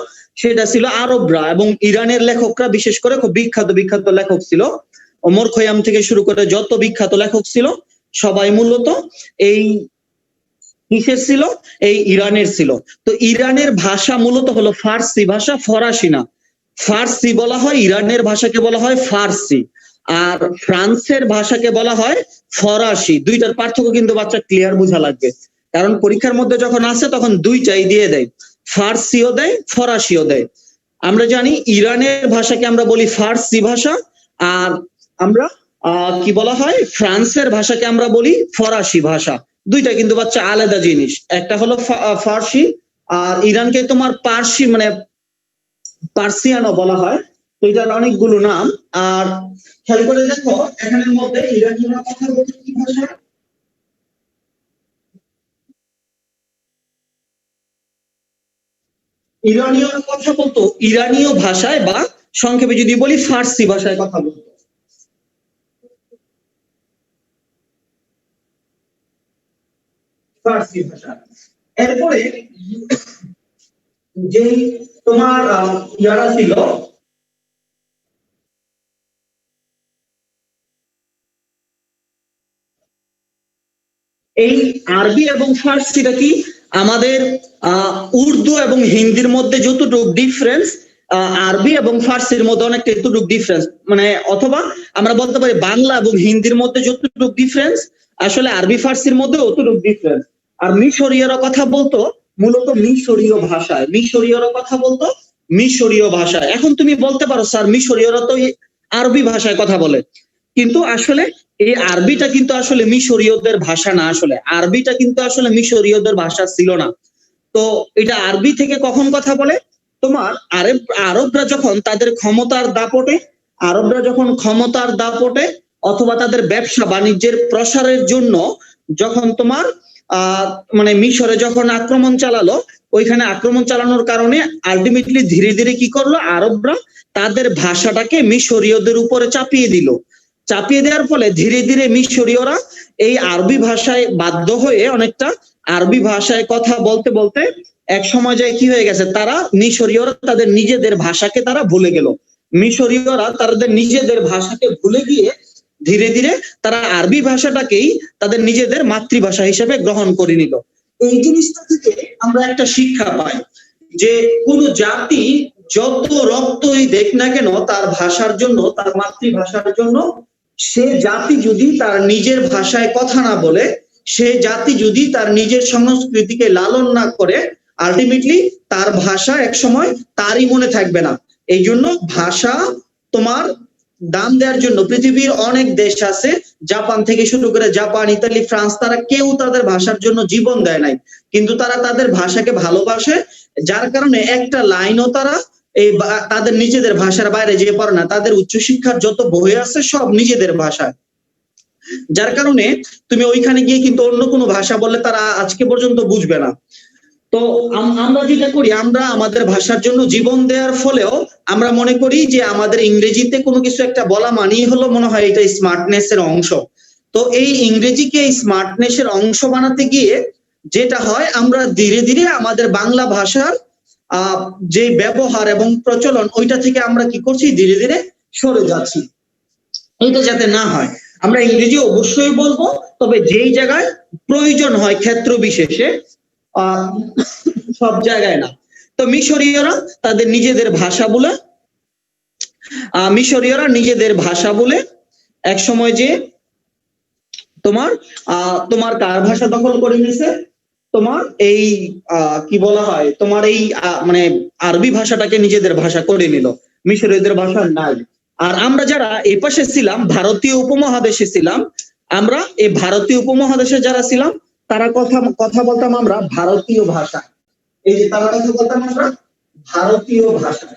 সেটা ছিল আরবরা। এবং ইরানের লেখকরা বিশেষ করে খুব বিখ্যাত বিখ্যাত লেখক ছিল। ওমর খৈয়াম থেকে শুরু করে যত বিখ্যাত লেখক ছিল, সবাই মূলত এই কিসের ছিল? এই ইরানের ছিল। তো ইরানের ভাষা মূলত হলো ফার্সি ভাষা, ফরাসি না। ফার্সি বলা হয়, ইরানের ভাষাকে বলা হয় ফার্সি, আর ফ্রান্সের ভাষাকে বলা হয় ফরাসি। দুইটার পার্থক্য কিন্তু বাচ্চা ক্লিয়ার বোঝা লাগবে, কারণ পরীক্ষার মধ্যে যখন আসে তখন দুইটাই দিয়ে দেয়, ফার্সিও দেয় ফরাসিও দেয়। আমরা জানি ইরানের ভাষাকে আমরা বলি ফার্সি ভাষা, আর আমরা কি বলা হয়, ফ্রান্সের ভাষাকে আমরা বলি ফরাসি ভাষা। দুইটা কিন্তু বাচ্চা আলাদা জিনিস, একটা হলো ফার্সি, আর ইরানকে তোমার পার্সি মানে পার্সিয়ানও বলা হয়। তো এটার অনেকগুলো নাম। আর খেয়াল করে দেখো, এখানের মধ্যে ইরানিরা কথা বলছে কি ভাষা? ইরানীয় কথা বলতো ইরানীয় ভাষায়, বা সংক্ষেপে যদি বলি ফার্সি ভাষায় কথা বলতো। ফার্সি ভাষা। এরপরে যে তোমার ইয়ারা ছিল, এই আরবি এবং ফার্সিটা কি আমাদের উর্দু এবং হিন্দির মধ্যে যতটুকু ডিফারেন্স, আরবি এবং ফার্সির মধ্যে অনেকটা এতটুকু ডিফারেন্স, মানে অথবা আমরা বলতে পারি বাংলা এবং হিন্দির মধ্যে যতটুকু ডিফারেন্স আসলে আরবি ফার্সির মধ্যে অতটুকু ডিফারেন্স। আর মিশরীয়রা কথা বলতো মূলত মিশরীয় ভাষায়, মিশরীয়রা কথা বলতো মিশরীয় ভাষায়। এখন তুমি বলতে পারো স্যার মিশরীয়রা তো আরবি ভাষায় কথা বলে, কিন্তু আসলে এই আরবিটা কিন্তু আসলে মিশরীয়দের ভাষা না, আসলে আরবিটা কিন্তু আসলে মিশরীয়দের ভাষা ছিল না। তো এটা আরবি থেকে কখন কথা বলে, তোমার আরবরা যখন তাদের ক্ষমতার দাপটে অথবা তাদের ব্যবসা বাণিজ্যের প্রসারের জন্য যখন তোমার মানে মিশরে যখন আক্রমণ চালালো, ওইখানে আক্রমণ চালানোর কারণে আলটিমেটলি ধীরে ধীরে কি করলো, আরবরা তাদের ভাষাটাকে মিশরীয়দের উপরে চাপিয়ে দিল। চাপিয়ে দেওয়ার ফলে ধীরে ধীরে মিশরীয়রা এই আরবি ভাষায় বাধ্য হয়ে অনেকটা আরবি ভাষায় কথা বলতে বলতে এক সময় যায় কি হয়ে গেছে, তারা মিশরীয়রা তাদের নিজেদের ভাষাকে তারা ভুলে গেল। মিশরীয়রা তাদের নিজেদের ভাষাকে ভুলে গিয়ে ধীরে ধীরে তারা আরবি ভাষাটাকেই তাদের নিজেদের মাতৃভাষা হিসেবে গ্রহণ করে নিল। এই জিনিসটা থেকে আমরা একটা শিক্ষা পাই যে কোন জাতি যত রক্তই দেখ না কেন তার ভাষার জন্য, তার মাতৃভাষার জন্য, সে জাতি যদি তার নিজের ভাষায় কথা না বলে, সে জাতি যদি তার নিজের সংস্কৃতিকে লালন না করে, আলটিমেটলি তার ভাষা এক সময় তারই মনে থাকবে না। এই জন্য ভাষা তোমার দাম দেওয়ার জন্য পৃথিবীর অনেক দেশ আছে, জাপান থেকে শুরু করে জাপান, ইতালি, ফ্রান্স, তারা কেউ তাদের ভাষার জন্য জীবন দেয় নাই, কিন্তু তারা তাদের ভাষাকে ভালোবাসে, যার কারণে একটা লাইনও তারা এই তাদের নিজেদের ভাষার বাইরে যেয়ে পড়ে না। তাদের উচ্চশিক্ষার যত বই আছে সব নিজেদের ভাষায়, যার কারণে তুমি ওইখানে গিয়ে কিন্তু অন্য কোনো ভাষা বললে তারা আজকে পর্যন্ত বুঝবে না। তো আমরা যেটা করি, আমরা আমাদের ভাষার জন্য জীবন দেওয়ার ফলেও আমরা মনে করি যে আমাদের ইংরেজিতে কোনো কিছু একটা বলা মানেই হলো মনে হয় এটা স্মার্টনেস এর অংশ। তো এই ইংরেজিকে স্মার্টনেস এর অংশ বানাতে গিয়ে যেটা হয়, আমরা ধীরে ধীরে আমাদের বাংলা ভাষার যে ব্যবহার এবং প্রচলন ওইটা থেকে আমরা কি করছি, ধীরে ধীরে সরে যাচ্ছি। এটা যাতে না হয়, আমরা ইংরেজি অবশ্যই বলবো, তবে যেই জায়গায় প্রয়োজন হয় ক্ষেত্র বিশেষে, সব জায়গায় না। তো মিশরীয়রা তাদের নিজেদের ভাষা বলে এক সময় যে তোমার কার ভাষা দখল করে নিছে, তোমার এই কি বলা হয়, তোমার এই মানে আরবি ভাষাটাকে নিজেদের ভাষা করে নিল, মিশরীয়দের ভাষা নাই। আর আমরা যারা এই পাশে ছিলাম, ভারতীয় উপমহাদেশে ছিলাম, আমরা এই ভারতীয় উপমহাদেশে যারা ছিলাম তারা কথা বলতাম আমরা ভারতীয় ভাষা। এই যে তারা কথা বলতাম আমরা ভারতীয় ভাষা।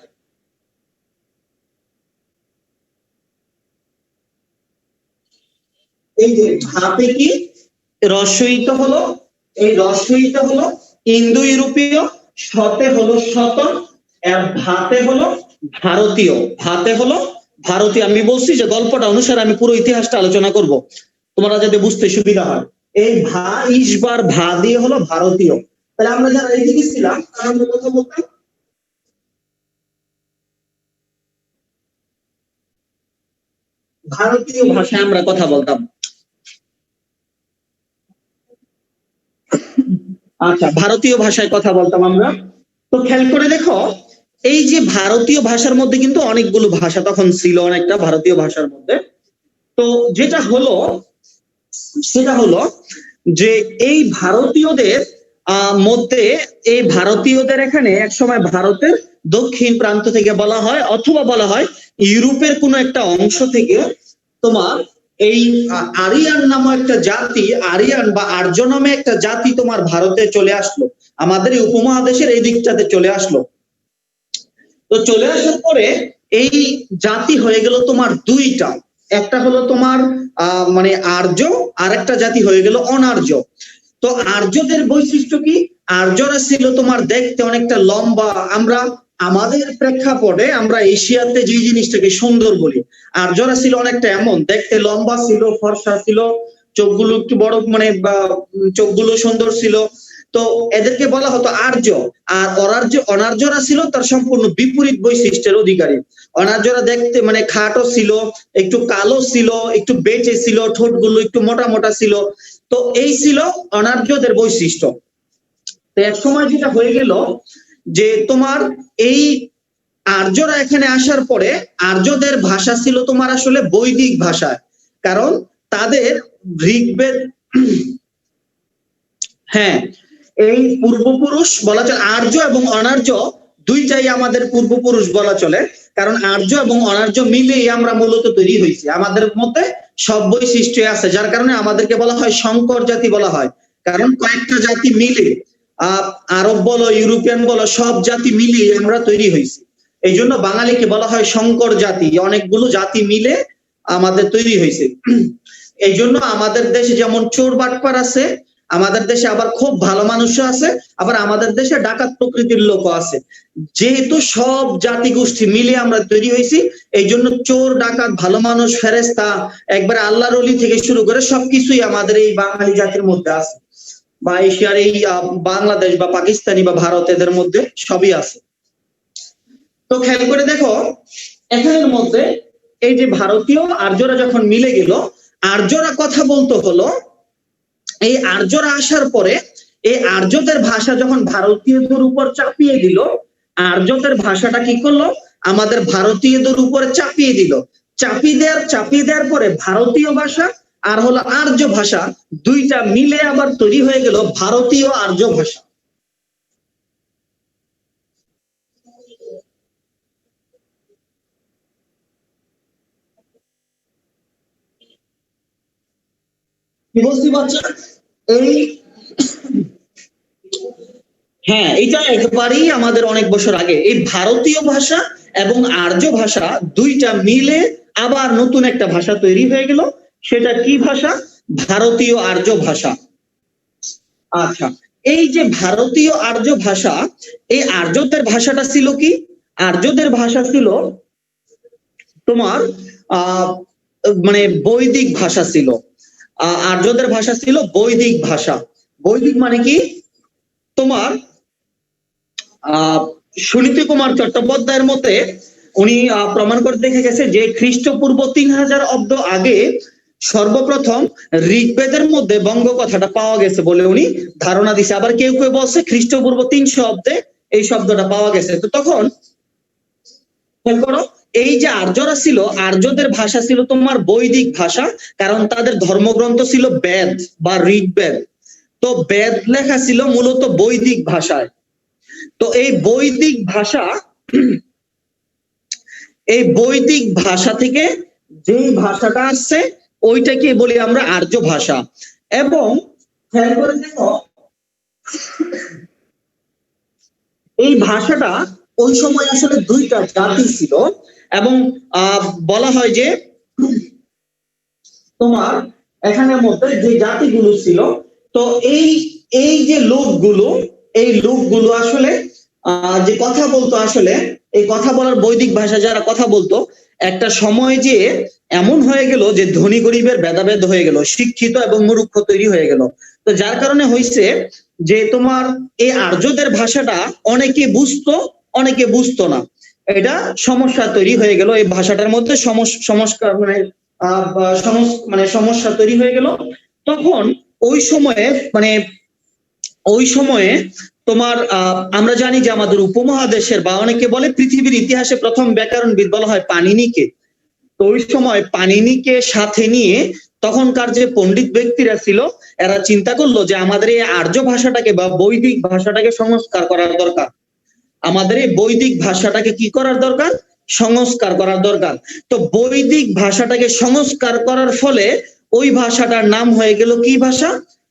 এই যে ভাতে কি রস্বইটা হলো, এই রস্বইটা হলো ইন্দো ইউরোপীয়, শতে হলো শত, আর ভাতে হলো ভারতীয়, আমি বলছি যে গল্পটা অনুসারে আমি পুরো ইতিহাসটা আলোচনা করব, তোমরা যাতে বুঝতে সুবিধা হয়। এই ইসবার ভা দিয়ে হলো ভারতীয়। তাহলে আমরা যারা এইদিকে ছিলাম তারা আমরা কথা বলতাম ভারতীয় ভাষায় আমরা কথা বলতাম। আচ্ছা, ভারতীয় ভাষায় কথা বলতাম আমরা। তো খেয়াল করে দেখো, এই যে ভারতীয় ভাষার মধ্যে কিন্তু অনেকগুলো ভাষা তখন ছিল, অনেকটা ভারতীয় ভাষার মধ্যে। তো যেটা হলো সেটা হলো যে এই ভারতীয়দের মধ্যে, এই ভারতীয়দের এখানে একসময় ভারতের দক্ষিণ প্রান্ত থেকে বলা হয়, অথবা বলা হয় ইউরোপের কোনো একটা অংশ থেকে তোমার এই আরিয়ান নামক একটা জাতি, আরিয়ান বা আর্য নামে একটা জাতি তোমার ভারতে চলে আসলো, আমাদের এই উপমহাদেশের এই দিকটাতে চলে আসলো। তো চলে আসার পরে এই জাতি হয়ে গেল তোমার দুইটা, একটা হলো তোমার মানে আর্য, আর একটা জাতি হয়ে গেল অনার্য। তো আর্যদের বৈশিষ্ট্য কি, আর্যরা ছিল তোমার দেখতে অনেকটা লম্বা। আমরা আমাদের প্রেক্ষাপটে আমরা এশিয়াতে যে জিনিসটাকে সুন্দর বলি, আর্যরা ছিল অনেকটা এমন, দেখতে লম্বা ছিল, ফর্সা ছিল, চোখগুলো একটু বড়, মানে চোখগুলো সুন্দর ছিল। তো এদেরকে বলা হতো আর্য। আর অনার্যরা ছিল তার সম্পূর্ণ বিপরীত বৈশিষ্ট্যের অধিকারী। অনার্যরা দেখতে মানে খাটো ছিল, একটু কালো ছিল, একটু বেঁচে ছিল, ঠোঁটগুলো একটু মোটা মোটা ছিল। তো এই ছিল অনার্যদের বৈশিষ্ট্য। তো এক সময় যেটা হয়ে গেল যে তোমার এই আর্যরা এখানে আসার পরে আর্যদের ভাষা ছিল তোমার আসলে বৈদিক ভাষা, কারণ তাদের ঋগ্বেদ, হ্যাঁ, এই পূর্বপুরুষ বলা চলে, আর্য এবং অনার্য দুইটাই আমাদের পূর্বপুরুষ বলা চলে, কারণ আর্য এবং অনার্য মিলেই আমরা মূলত তৈরি হয়েছি। আমাদের মধ্যে সব বৈশিষ্ট্য আছে, যার কারণে আমাদেরকে বলা হয় সংকর জাতি বলা হয়, কারণ কয়েকটা জাতি মিলে, আরব বলো, ইউরোপিয়ান বলো, সব জাতি মিলিয়ে আমরা তৈরি হয়েছি। এই জন্য বাঙালিকে বলা হয় সংকর জাতি, অনেকগুলো জাতি মিলে আমাদের তৈরি হয়েছে। এই জন্য আমাদের দেশে যেমন চোর বাটপার আছে, আমাদের দেশে আবার খুব ভালো মানুষও আছে, আবার আমাদের দেশে ডাকাত প্রকৃতির লোকও আছে। যেহেতু সব জাতি গোষ্ঠী মিলে আমরা তৈরি হয়েছি, এই জন্য চোর, ডাকাত, ভালো মানুষ, ফেরেশতা, একবার আল্লাহর ওলি থেকে শুরু করে সবকিছুই আমাদের এই বাঙালি জাতির মধ্যে আছে, বা এশিয়ার এই বাংলাদেশ বা পাকিস্তানি বা ভারত, এদের মধ্যে সবই আছে। তো খেয়াল করে দেখো এখানের মধ্যে এই যে ভারতীয় আর্যরা যখন মিলে গেল, আর্যরা কথা বলতে হলো, এই আর্যরা আসার পরে এই আর্যদের ভাষা যখন ভারতীয়দের উপর চাপিয়ে দিল, আর্যদের ভাষাটা কি করলো, আমাদের ভারতীয়দের উপরে চাপিয়ে দিল। চাপিয়ে দেওয়ার পরে ভারতীয় ভাষা আর হলো আর্য ভাষা দুইটা মিলে আবার তৈরি হয়ে গেল ভারতীয় আর্য ভাষা। কি বলছি বাচ্চা? এই হ্যাঁ, এটা একবারই আমাদের অনেক বছর আগে এই ভারতীয় ভাষা এবং আর্য ভাষা দুইটা মিলে আবার নতুন একটা ভাষা তৈরি হয়ে গেল। সেটা কি ভাষা? ভারতীয় আর্য ভাষা। আচ্ছা, এই যে ভারতীয় আর্য ভাষা, এই আর্যদের ভাষাটা ছিল কি? আর্যদের ভাষা ছিল তোমার মানে বৈদিক ভাষা ছিল। আর্যদের ভাষা ছিল বৈদিক ভাষা। বৈদিক মানে কি? তোমার সুনীতি কুমার চট্টোপাধ্যায়ের মতে উনি প্রমাণ করে দেখে গেছে যে খ্রিস্টপূর্ব 3000 অব্দ আগে সর্বপ্রথম ঋগ্বেদের মধ্যে বঙ্গ কথাটা পাওয়া গেছে বলে উনি ধারণা দিছে। আবার কেউ কেউ বলছে খ্রিস্টপূর্ব 300 অব্দে এই শব্দটা পাওয়া গেছে। তো তখন খেয়াল করো, এই যে আর্যরা ছিল, আর্যদের ভাষা ছিল তোমার বৈদিক ভাষা, কারণ তাদের ধর্মগ্রন্থ ছিল বেদ বা ঋগ্বেদ। তো বেদ লেখা ছিল মূলত বৈদিক ভাষায়। তো এই বৈদিক ভাষা থেকে যেই ভাষাটা আসছে ওইটাকে বলি আমরা আর্য ভাষা। এবং খেয়াল করে দেখো, এই ভাষাটা ওই সময় আসলে দুইটা জাতি ছিল, এবং বলা হয় যে তোমার এখানের মধ্যে যে জাতিগুলো ছিল, তো এই যে লোকগুলো আসলে যে কথা বলতো, আসলে এই কথা বলার বৈদিক ভাষা যারা কথা বলতো, একটা সময় যে এমন হয়ে গেল যে ধনী গরিবের ভেদাভেদ হয়ে গেল, শিক্ষিত এবং মূর্খ তৈরি হয়ে গেল। তো যার কারণে হয়েছে যে তোমার এই আর্যদের ভাষাটা অনেকে বুঝতো, অনেকে বুঝতো না। এটা সমস্যা তৈরি হয়ে গেল, এই ভাষাটার মধ্যে সংস্কার মানে সমস্যা তৈরি হয়ে গেল। তখন ওই সময়ে তোমার আমরা জানি যে আমাদের উপমহাদেশের বা অনেকে বলে পৃথিবীর ইতিহাসে প্রথম ব্যাকরণবিদ বলা হয় পাণিনিকে। তো ওই সময় পাণিনিকে সাথে নিয়ে তখনকার যে পণ্ডিত ব্যক্তিরা ছিল, এরা চিন্তা করলো যে আমাদের এই আর্য ভাষাটাকে বা বৈদিক ভাষাটাকে সংস্কার করার দরকার। আমাদের এই বৈদিক ভাষাটাকে কি করার দরকার? সংস্কার করার দরকার। তো বৈদিক ভাষাটাকে সংস্কার করার ফলে ওই ভাষাটার নাম হয়ে গেল কি ভাষা?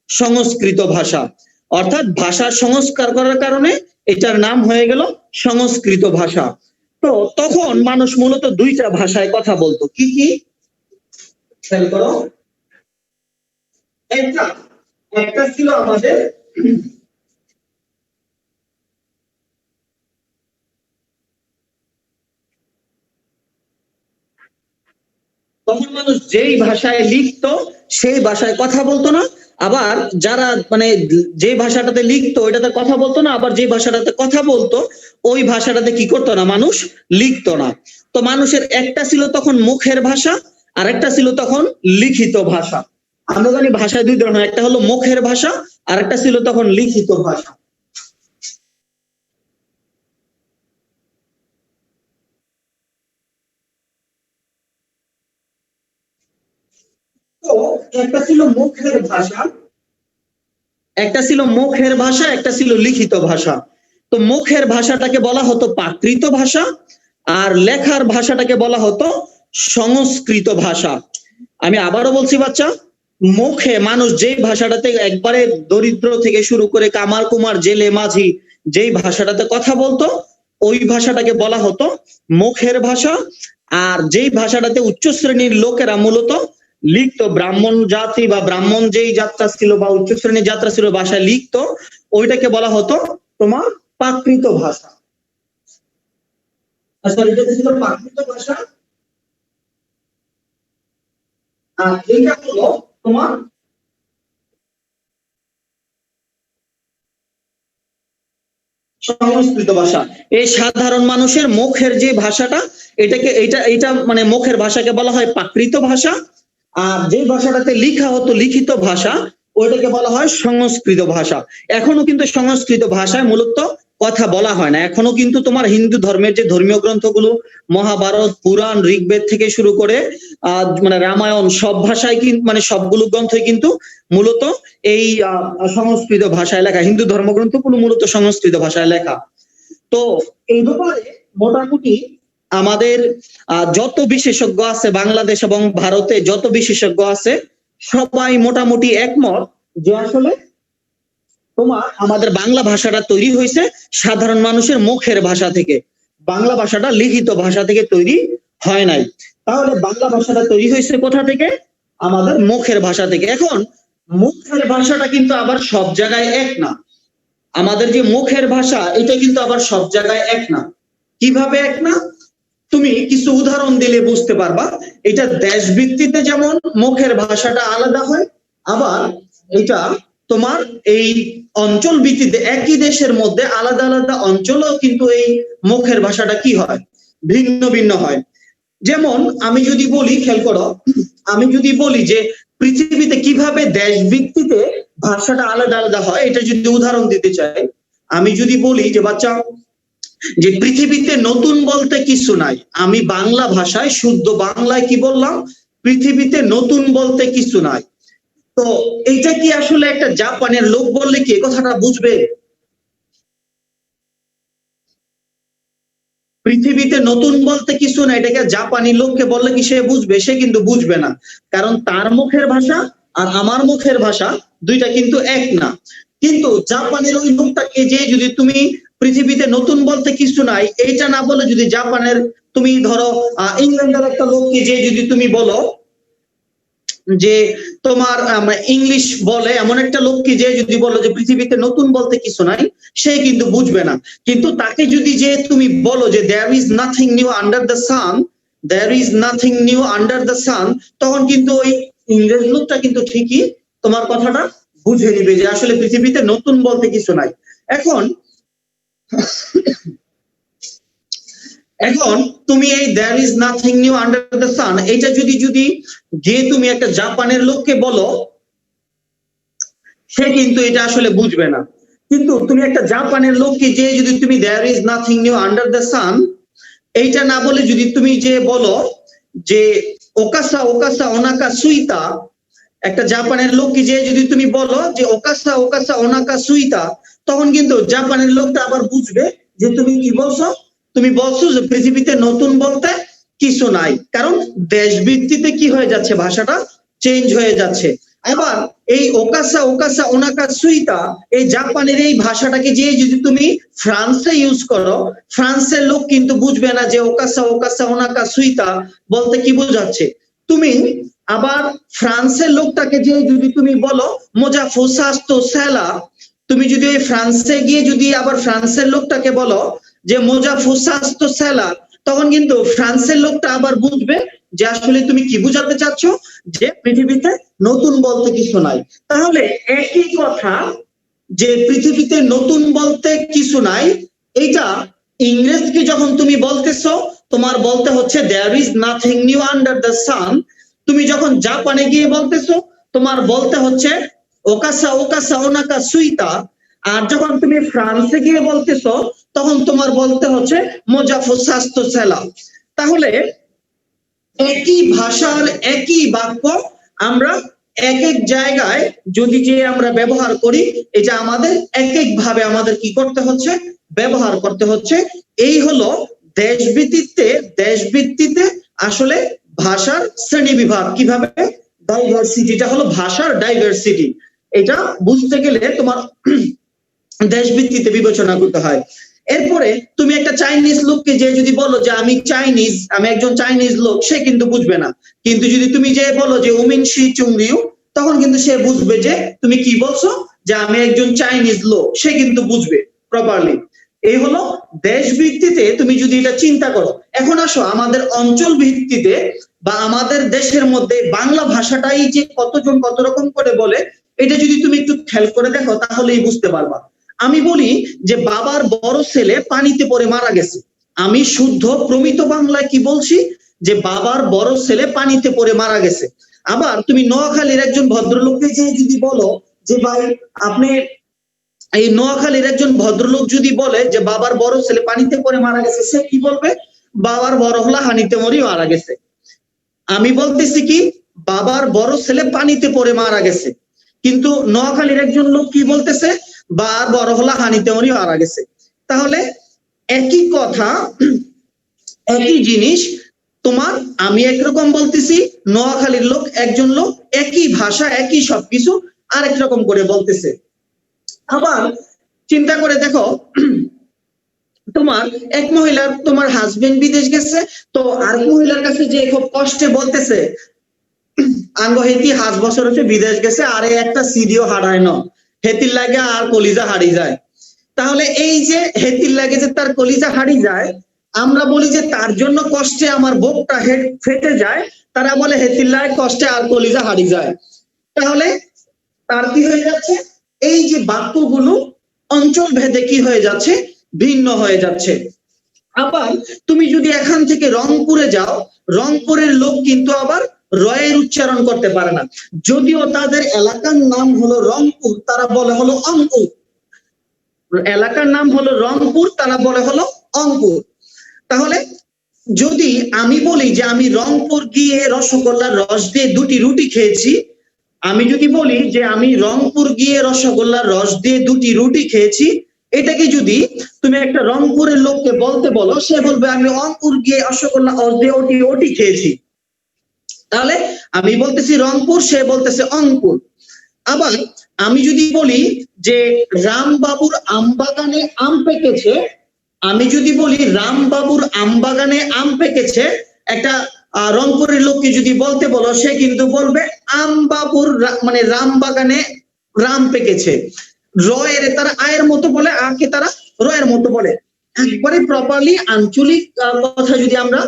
সংস্কৃত ভাষা। অর্থাৎ ভাষা সংস্কার করার কারণে এটার নাম হয়ে গেল সংস্কৃত ভাষা। তো তখন মানুষ মূলত দুইটা ভাষায় কথা বলতো। কি কি? খেয়াল করো, একটা ছিল আমাদের তখন মানুষ যেই ভাষায় লিখতো সেই ভাষায় কথা বলতো না, আবার যারা মানে যে ভাষাটাতে লিখতো ওইটাতে কথা বলতো না, আবার যে ভাষাটাতে কথা বলতো ওই ভাষাটাতে কি করতো না, মানুষ লিখতো না। তো মানুষের একটা ছিল তখন মুখের ভাষা আর একটা ছিল তখন লিখিত ভাষা। আমরা জানি ভাষায় দুই ধরনের, একটা হলো মুখের ভাষা আর একটা ছিল তখন লিখিত ভাষা। তো একটা ছিল মুখের ভাষা, একটা ছিল মুখের ভাষা, একটা ছিল লিখিত ভাষা। তো মুখের ভাষাটাকে বলা হতো প্রাকৃত ভাষা আর লেখার ভাষাটাকে বলা হতো সংস্কৃত ভাষা। আমি আবারও বলছি বাচ্চা, মুখে মানুষ যেই ভাষাটাতে একবারে দরিদ্র থেকে শুরু করে কামার কুমার জেলে মাঝি যেই ভাষাটাতে কথা বলতো ওই ভাষাটাকে বলা হতো মুখের ভাষা। আর যেই ভাষাটাতে উচ্চ শ্রেণীর লোকেরা মূলত লিখতো, ব্রাহ্মণ জাতি বা ব্রাহ্মণ যেই যাত্রা ছিল বা উচ্চ শ্রেণীর যাত্রা ছিল ভাষায় লিখতো, ওইটাকে বলা হতো তোমার প্রাকৃত ভাষা। সরি, এটা ছিল প্রাকৃত ভাষা আর এটা হলো তোমার সংস্কৃত ভাষা। এই সাধারণ মানুষের মুখের যে ভাষাটা এটাকে এটা মানে মুখের ভাষাকে বলা হয় প্রাকৃত ভাষা, আর যে ভাষাটাতে লেখা হতো লিখিত ভাষা ওইটাকে বলা হয় সংস্কৃত ভাষা। এখনো কিন্তু সংস্কৃত ভাষায় মূলত কথা বলা হয় না, এখনো কিন্তু তোমার হিন্দু ধর্মের যে ধর্মীয় গ্রন্থগুলো মহাভারত পুরাণ ঋগ্বেদ থেকে শুরু করে মানে রামায়ণ সব ভাষায় কিন্তু মানে সবগুলো গ্রন্থই কিন্তু মূলত এই সংস্কৃত ভাষায় লেখা, হিন্দু ধর্মগ্রন্থগুলো মূলত সংস্কৃত ভাষায় লেখা। তো এই ব্যাপারে মোটামুটি আমাদের যত বিশেষজ্ঞ আছে বাংলাদেশ এবং ভারতে যত বিশেষজ্ঞ আছে সবাই মোটামুটি একমত যে আসলে তোমার আমাদের বাংলা ভাষাটা তৈরি হয়েছে সাধারণ মানুষের মুখের ভাষা থেকে, বাংলা ভাষাটা লিখিত ভাষা থেকে তৈরি হয় নাই। তাহলে বাংলা ভাষাটা তৈরি হয়েছে কোথা থেকে? আমাদের মুখের ভাষা থেকে। এখন মুখের ভাষাটা কিন্তু আবার সব জায়গায় এক না, আমাদের যে মুখের ভাষা এটা কিন্তু আবার সব জায়গায় এক না। কিভাবে এক না? তুমি কিছু উদাহরণ দিলে বুঝতে পারবা। এটা দেশ ভিত্তিতে যেমন মুখের ভাষাটা আলাদা হয়, আবার এটা তোমার এই অঞ্চল ভিত্তিতে একই দেশের মধ্যে আলাদা আলাদা অঞ্চলেও কিন্তু এই মুখের ভাষাটা কি হয়, ভিন্ন ভিন্ন হয়। যেমন আমি যদি বলি, খেয়াল করো, আমি যদি বলি যে পৃথিবীতে কিভাবে দেশ ভিত্তিতে ভাষাটা আলাদা আলাদা হয়, এটা যদি উদাহরণ দিতে চাই, আমি যদি বলি যে বাচ্চা যে পৃথিবীতে নতুন বলতে কিছু নাই, আমি বাংলা ভাষায় শুদ্ধ বাংলায় কি বললাম, পৃথিবীতে নতুন বলতে কিছু নাই। তো এইটা কি আসলে একটা জাপানের লোক বললে কি কথাটা বুঝবে? পৃথিবীতে নতুন বলতে কিছু না, এটাকে জাপানি লোককে বললে কি সে বুঝবে? সে কিন্তু বুঝবে না, কারণ তার মুখের ভাষা আর আমার মুখের ভাষা দুইটা কিন্তু এক না। কিন্তু জাপানের ওই লোকটাকে যে যদি তুমি পৃথিবীতে নতুন বলতে কিছু নাই এইটা না বলে যদি জাপানের তুমি ধরো ইংল্যান্ডের একটা লোককে যে যদি তুমি বলো যে তোমার ইংলিশ বলে এমন একটা লোককে যে যদি বলো যে পৃথিবীতে নতুন বলতে কিছু নাই, সে কিন্তু বুঝবে না। কিন্তু তাকে যদি যে তুমি বলো যে there is nothing new under the sun, there is nothing new under the sun, তখন কিন্তু ওই ইংরেজ লোকটা কিন্তু ঠিকই তোমার কথাটা বুঝে নিবে যে আসলে পৃথিবীতে নতুন বলতে কিছু নাই। এখন তুমি এই there is nothing new under the sun এটা যদি যে তুমি একটা জাপানের লোককে বলো, সে কিন্তু এটা আসলে বুঝবে না। কিন্তু তুমি একটা জাপানের লোককে যে যদি তুমি there is nothing new under the sun এইটা না বলে যদি তুমি যে বলো যে ওকাসা ওকাসা ওনাকা সুইতা, একটা জাপানের লোককে যে যদি তুমি বলো যে ওকাসা ওকাসা ওনাকা সুইতা, তখন কিন্তু জাপানের লোকটা আবার বুঝবে যে তুমি কি বলছো, তুমি বলছো যে পৃথিবীতে নতুন বলতে কিছু নাই, কারণ দেশ ভিত্তিতে কি হয়ে যাচ্ছে, ভাষাটা চেঞ্জ হয়ে যাচ্ছে। আবার এই ওকাসা ওকাসা ওনাকা সুইতা এই জাপানের এই ভাষাটাকে যে যদি তুমি ফ্রান্সে ইউজ করো, ফ্রান্সের লোক কিন্তু বুঝবে না যে ওকাসা ওকাসা ওনাকা সুইতা বলতে কি বোঝাচ্ছে। তুমি আবার ফ্রান্সের লোকটাকে যে যদি তুমি বলো মোজা ফোসাস্তো সেলা, তুমি যদি ওই ফ্রান্সে গিয়ে যদি আবার ফ্রান্সের লোকটাকে বলো যে মোজা ফুসাস্তো সেলা, তখন কিন্তু ফ্রান্সের লোকটা আবার বুঝবে যে আসলে তুমি কি বোঝাতে চাচ্ছ যে পৃথিবীতে নতুন বলতে কিছু নাই। তাহলে একই কথা যে পৃথিবীতে নতুন বলতে কিছু নাই, এইটা ইংরেজকে যখন তুমি বলতেছো তোমার বলতে হচ্ছে there is nothing new under the sun. তুমি যখন জাপানে গিয়ে বলতেছো তোমার বলতে হচ্ছে ওকাসা ওকাসা ওনাকা সুইতা। আর যখন তুমি ফ্রান্সে গিয়ে বলতেছো তখন তোমার বলতে হচ্ছে মোজাফো স্বাস্থ্য সেলা। তাহলে একই ভাষার একই বাক্য আমরা এক এক জায়গায় যদি যে আমরা ব্যবহার করি, এটা আমাদের এক এক ভাবে আমাদের কি করতে হচ্ছে, ব্যবহার করতে হচ্ছে। এই হলো দেশভিত্তিতে আসলে ভাষার শ্রেণী বিভাগ কিভাবে, ডাইভার্সিটিটা হলো ভাষার ডাইভার্সিটি। এটা বুঝতে গেলে তোমার দেশভিত্তিতে বিবেচনা করতে হয়। এরপরে তুমি একটা চাইনিজ লোককে যে যদি বলো যে আমি চাইনিজ, আমি একজন চাইনিজ লোক, সে কিন্তু বুঝবে না। কিন্তু যদি তুমি যে বলো যে উমিন শি চুংরিউ, তখন কিন্তু সে বুঝবে যে তুমি কি বলছো, যে আমি একজন চাইনিজ লোক, সে কিন্তু বুঝবে প্রপারলি। এই হলো দেশ ভিত্তিতে তুমি যদি এটা চিন্তা করো। এখন আসো আমাদের অঞ্চল ভিত্তিতে বা আমাদের দেশের মধ্যে বাংলা ভাষাটাই যে কতজন কত রকম করে বলে, এটা যদি তুমি একটু খেয়াল করে দেখো তাহলেই বুঝতে পারবা। আমি বলি যে বাবার বড় ছেলে পানিতে পড়ে মারা গেছে, আমি শুদ্ধ প্রমিত বাংলায় কি বলছি, যে বাবার বড় ছেলে পানিতে পড়ে মারা গেছে। আবার তুমি নোয়াখালীর একজন ভদ্রলোককে যে যদি বলো যে ভাই আপনি, এই নোয়াখালীর একজন ভদ্রলোক যদি বলে যে বাবার বড় ছেলে পানিতে পড়ে মারা গেছে, সে কি বলবে, বাবার বড় হলা হানিতে মরি মারা গেছে। আমি বলতেছি কি বাবার বড় ছেলে পানিতে পড়ে মারা গেছে, কিন্তু নোয়াখালীর একজন লোক কি বলতেছে, বার বড় হলা হানিতে মরি মারা গেছে। তাহলে একই কথা একই জিনিস তোমার, আমি একরকম বলতেছি, নোয়াখালীর লোক একজন লোক একই ভাষা একই সবকিছু আরেক রকম করে বলতেছে। আবার চিন্তা করে দেখো, তোমার এক মহিলার তোমার হাজবেন্ড বিদেশ গেছে, তো আরেক মহিলার কাছে যে খুব কষ্টে বলতেছে আঙ্গ হেতি 5 বছর হচ্ছে বিদেশ গেছে, আরে একটা সিডিও হারায় না, হেতির লাগে আর কলিজা হারি যায়। তাহলে এই যে হেতির লাগে যে তার কলিজা হারি যায়, আমরা বলি যে তার জন্য কষ্টে আমার বুকটা ফেটে যায়, তারা বলে হেতির লাগে কষ্টে আর কলিজা হারি যায়। তাহলে তার কি হয়ে যাচ্ছে, এই যে বাক্যগুলো অঞ্চল ভেদে কি হয়ে যাচ্ছে, ভিন্ন হয়ে যাচ্ছে। আবার তুমি যদি এখান থেকে রংপুরে যাও, রংপুরের লোক কিন্তু আবার রয়ের উচ্চারণ করতে পারে না, যদিও তাদের এলাকার নাম হলো রংপুর, তারা বলে হলো অঙ্কুর। এলাকার নাম হলো রংপুর, তারা বলে হলো অঙ্কুর। তাহলে যদি আমি বলি যে আমি রংপুর গিয়ে রসগোল্লার রস দিয়ে 2টি রুটি খেয়েছি, আমি যদি বলি যে আমি রংপুর গিয়ে রসগোল্লার রস দিয়ে 2টি রুটি খেয়েছি, এটাকে যদি তুমি একটা রংপুরের লোককে বলতে বলো, সে বলবে আমি রংপুর গিয়ে রসগোল্লা রস দিয়ে ওটি খেয়েছি। তাহলে আমি বলতেছি রংপুর, সে বলতেছে অঙ্কুর। আবার আমি যদি বলি যে রামবাবুর আমবাগানে আম পেকেছে, আমি যদি বলি রামবাবুর আমবাগানে আম পেকেছে, একটা রংপুরের লোককে যদি বলতে বলো, সে কিন্তু বলবে আমবাবুর মানে রামবাগানে রাম পেকেছে। রয়ের তারা আয়ের মতো বলে, আকে তারা রয়ের মতো বলে। একবারে প্রপারলি আঞ্চলিক কথা যদি আমরা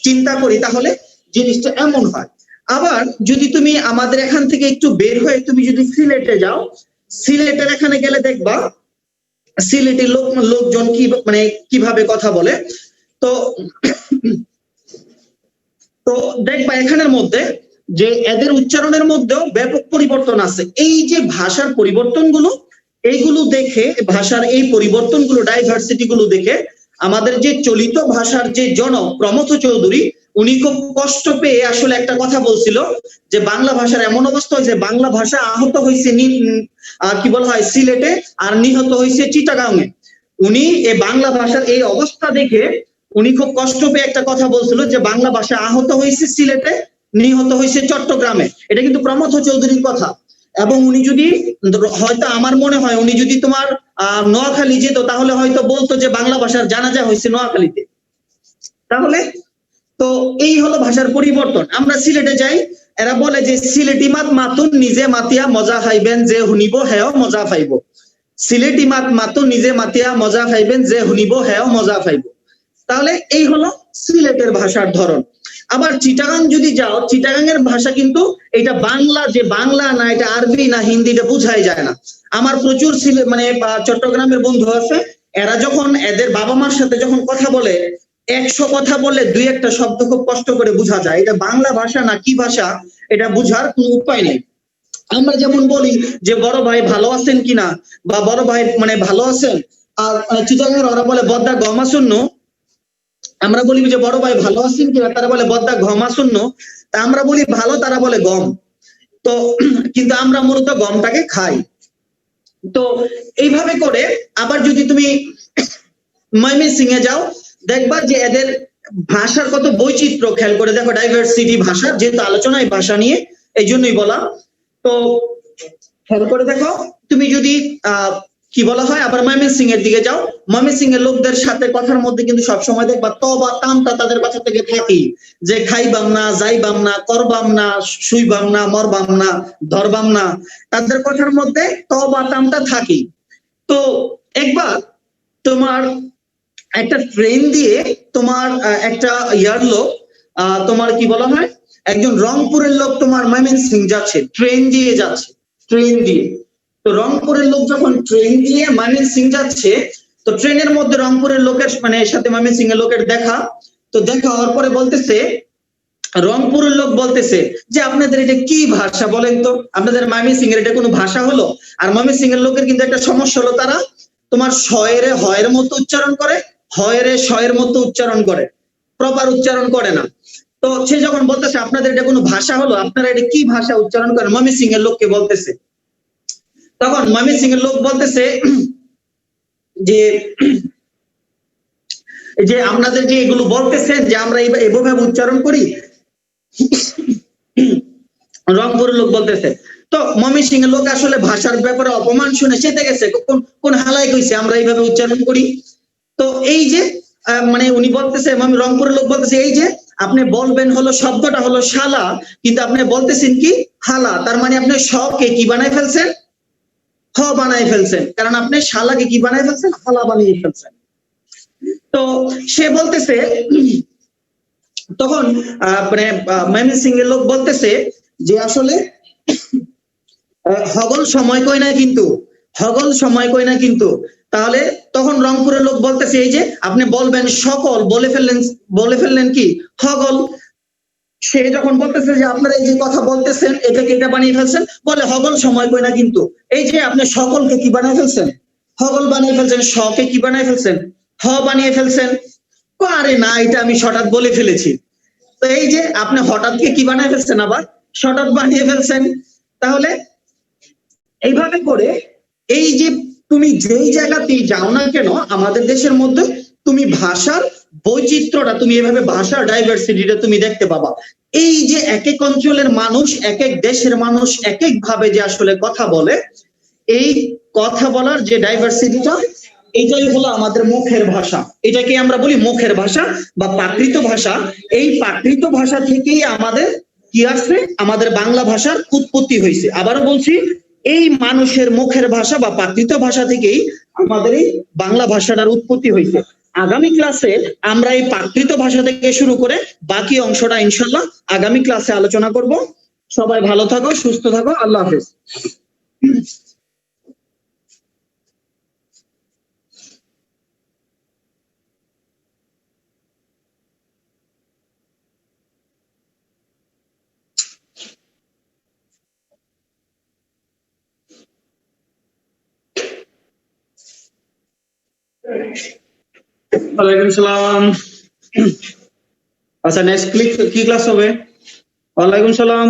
চিন্তা করি তাহলে জিনিসটা এমন হয়। আবার যদি তুমি আমাদের এখান থেকে একটু বের হয়ে তুমি যদি সিলেটে যাও, সিলেটের এখানে গেলে দেখবা সিলেটের লোকজন কি মানে কিভাবে কথা বলে। তো তো দেখবা এখানের মধ্যে যে এদের উচ্চারণের মধ্যেও ব্যাপক পরিবর্তন আছে। এই যে ভাষার পরিবর্তনগুলো, এইগুলো দেখে, ভাষার এই পরিবর্তনগুলো ডাইভার্সিটি গুলো দেখে আমাদের যে চলিত ভাষার যে জনক প্রমথ চৌধুরী, উনি খুব কষ্ট পেয়ে আসলে একটা কথা বলছিল যে বাংলা ভাষার এমন অবস্থা হয়েছে, বাংলা ভাষা আহত হয়েছে কি বলা হয় সিলেটে, আর নিহত হয়েছে চিটাগাংয়ে। উনি এই বাংলা ভাষার এই অবস্থা দেখে উনি খুব কষ্ট পেয়ে একটা কথা বলছিল যে বাংলা ভাষা আহত হয়েছে সিলেটে, নিহত হয়েছে চট্টগ্রামে। এটা কিন্তু প্রমথ চৌধুরীর কথা। এবং উনি যদি হয়তো আমার মনে হয় উনি যদি তোমার নোয়াখালী যেত, তাহলে হয়তো বলতো যে বাংলা ভাষার জানাজা হয়েছে নোয়াখালীতে। তাহলে তো এই হলো ভাষার পরিবর্তন। আমরা সিলেটে যাই, এরা বলে যে সিলেটি মাত মাতুন নিজে মাতিয়া মজা খাইবেন, যে হুনিব হেও মজা পাইব। সিলেটি মাত মাতুন নিজে মাতিয়া মজা খাইবেন, যে হুনিব হেও মজা পাইব। তাহলে এই হলো সিলেটের ভাষার ধরন। আবার চিটাগাং যদি যাও, চিটাগাং এর ভাষা কিন্তু এটা বাংলা, যে বাংলা না এটা আরবি না হিন্দি এটা বোঝাই যায় না। আমার প্রচুর মানে চট্টগ্রামের বন্ধু আছে, এরা যখন এদের বাবা মার সাথে যখন কথা বলে 100 কথা বললে 2-1টা শব্দ খুব কষ্ট করে বোঝা যায়, এটা বাংলা ভাষা না কি ভাষা এটা বোঝার কোনো উপায় নেই। আমরা যেমন বলি যে বড় ভাই ভালো আছেন কিনা, বা বড় ভাই মানে ভালো আছেন, আর চিটাগাং ওরা বলে বদ্দা গমা শূন্য। আমরা বলি যে বড় ভাই ভালো আছেন কিনা, তারা বলে বদ্দা গমা শূন্য। তা আমরা বলি ভালো, তারা বলে গম। তো কিন্তু আমরা মূলত গমটাকে খাই। তো এইভাবে করে আবার যদি তুমি ময়মনসিংহে যাও, দেখবা যে এদের ভাষার কত বৈচিত্র্য, খেয়াল করে দেখো, ডাইভার্সিটি ভাষা, যেহেতু আলোচনায় ভাষা নিয়ে এই জন্যই বলা। তো খেয়াল করে দেখো, তুমি যদি কি বলা হয় আবার ময়মনসিংহের দিকে যাও, ময়মনসিংহের লোকদের সাথে কথার মধ্যে কিন্তু সবসময় দেখবা ত বা তামটা তাদের কথা থেকে থাকি, যে খাইবাম না, যাইবাম না, করবাম না, শুইবাম না, মরবাম না, ধরবাম না, তাদের কথার মধ্যে ত বা তামটা থাকি। তো একবার তোমার একটা ট্রেন দিয়ে তোমার একটা ইয়ার লোক, তোমার কি বলা হয়, একজন রংপুরের লোক তোমার ময়মনসিংহ যাচ্ছে, ট্রেন দিয়ে যাচ্ছে, ট্রেন দিয়ে। তো রংপুরের লোক যখন ট্রেন দিয়ে ময়মনসিংহ যাচ্ছে, তো ট্রেনের মধ্যে রংপুরের লোকের মানে সাথে ময়মনসিংহের লোকের দেখা। তো দেখা হওয়ার পরে বলতেছে, রংপুরের লোক বলতেছে যে আপনাদের এটা কি ভাষা বলেন তো, আপনাদের ময়মনসিংহের এটা কোনো ভাষা হলো? আর ময়মনসিংহের লোকের কিন্তু একটা সমস্যা হলো, তারা তোমার শয়েরে হয়ের মতো উচ্চারণ করে, হয়েরে শয়ের মতো উচ্চারণ করে, প্রপার উচ্চারণ করে না। তো সে যখন বলতেছে আপনাদের এটা কোনো ভাষা হলো, আপনারা এটা কি ভাষা উচ্চারণ করেন, ময়মনসিংহের লোককে বলতেছে। তখন ময়মনসিংহের লোক বলতেছে যে যে আপনাদের যে এগুলো বলতেছেন যে আমরা এভাবে উচ্চারণ করি, রংপুরের লোক বলতেছে। তো ময়মনসিংহের লোক আসলে ভাষার ব্যাপারে অপমান শুনে চেতে গেছে, কোন হালাই কইছে আমরা এইভাবে উচ্চারণ করি। তো এই যে মানে উনি বলতেছে, রংপুরের লোক বলতেছে এই যে আপনি বলবেন হলো শব্দটা হলো শালা, কিন্তু আপনি বলতেছেন কি হালা, তার মানে আপনি শকে কি বানাই ফেলছেন, হ বানাই ফেলছেন, কারণ আপনি শালাকে কি বানাই ফেলছেন, হালা বানিয়ে ফেলছেন। তো সে বলতেছে, তখন মানে ময়মনসিংহের লোক বলতেছে যে আসলে হগল সময় কই না কিন্তু, হগল সময় কই না কিন্তু। তাহলে তখন রংপুরের লোক বলতেছে এই যে আপনি বলবেন সকল, বলে ফেললেন কি হগল। সে যখন বলতেছে যে আপনারা এই যে কথা বলতেছেন এটাকে এটা বানিয়ে ফেলছেন, বলে হগল সময় কই না কিন্তু। এই যে আপনি সকলকে কি বানিয়ে ফেলছেন, হগল বানিয়ে ফেলছেন, শকে কি বানিয়ে ফেলছেন, হ বানিয়ে ফেলছেন। আরে না, এটা আমি হঠাৎ বলে ফেলেছি। তো এই যে আপনি হঠাৎকে কি বানিয়ে ফেলছেন, আবার হঠাৎ বানিয়ে ফেলছেন। তাহলে এইভাবে করে এই যে তুমি যেই জায়গাতেই যাও না কেন আমাদের দেশের মধ্যে, তুমি ভাষার বৈচিত্র্যটা, তুমি এভাবে ভাষার ডাইভার্সিটিটা তুমি দেখতে পাবা। এই যে এক এক অঞ্চলের মানুষ, এক এক দেশের মানুষ এক এক ভাবে যে আসলে কথা বলে, এই কথা বলার যে ডাইভার্সিটিটা, এটাই হলো আমাদের মুখের ভাষা। এটাকে আমরা বলি মুখের ভাষা বা প্রাকৃত ভাষা। এই প্রাকৃত ভাষা থেকেই আমাদের কি আসছে, আমাদের বাংলা ভাষার উৎপত্তি হয়েছে। আবারও বলছি, এই মানুষের মুখের ভাষা বা প্রাকৃত ভাষা থেকেই আমাদের এই বাংলা ভাষাটার উৎপত্তি হয়েছে। আগামী ক্লাসে আমরা এই প্রাকৃত ভাষা থেকে শুরু করে বাকি অংশটা ইনশাল্লাহ আগামী ক্লাসে আলোচনা করব। সবাই ভালো থাকো, সুস্থ থাকো, আল্লাহ হাফেজ। ওয়ালাইকুম সালাম। আচ্ছা, নেক্সট কি ক্লাস হবে? ওয়ালাইকুম সালাম।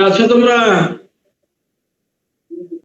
আছো তোমরা?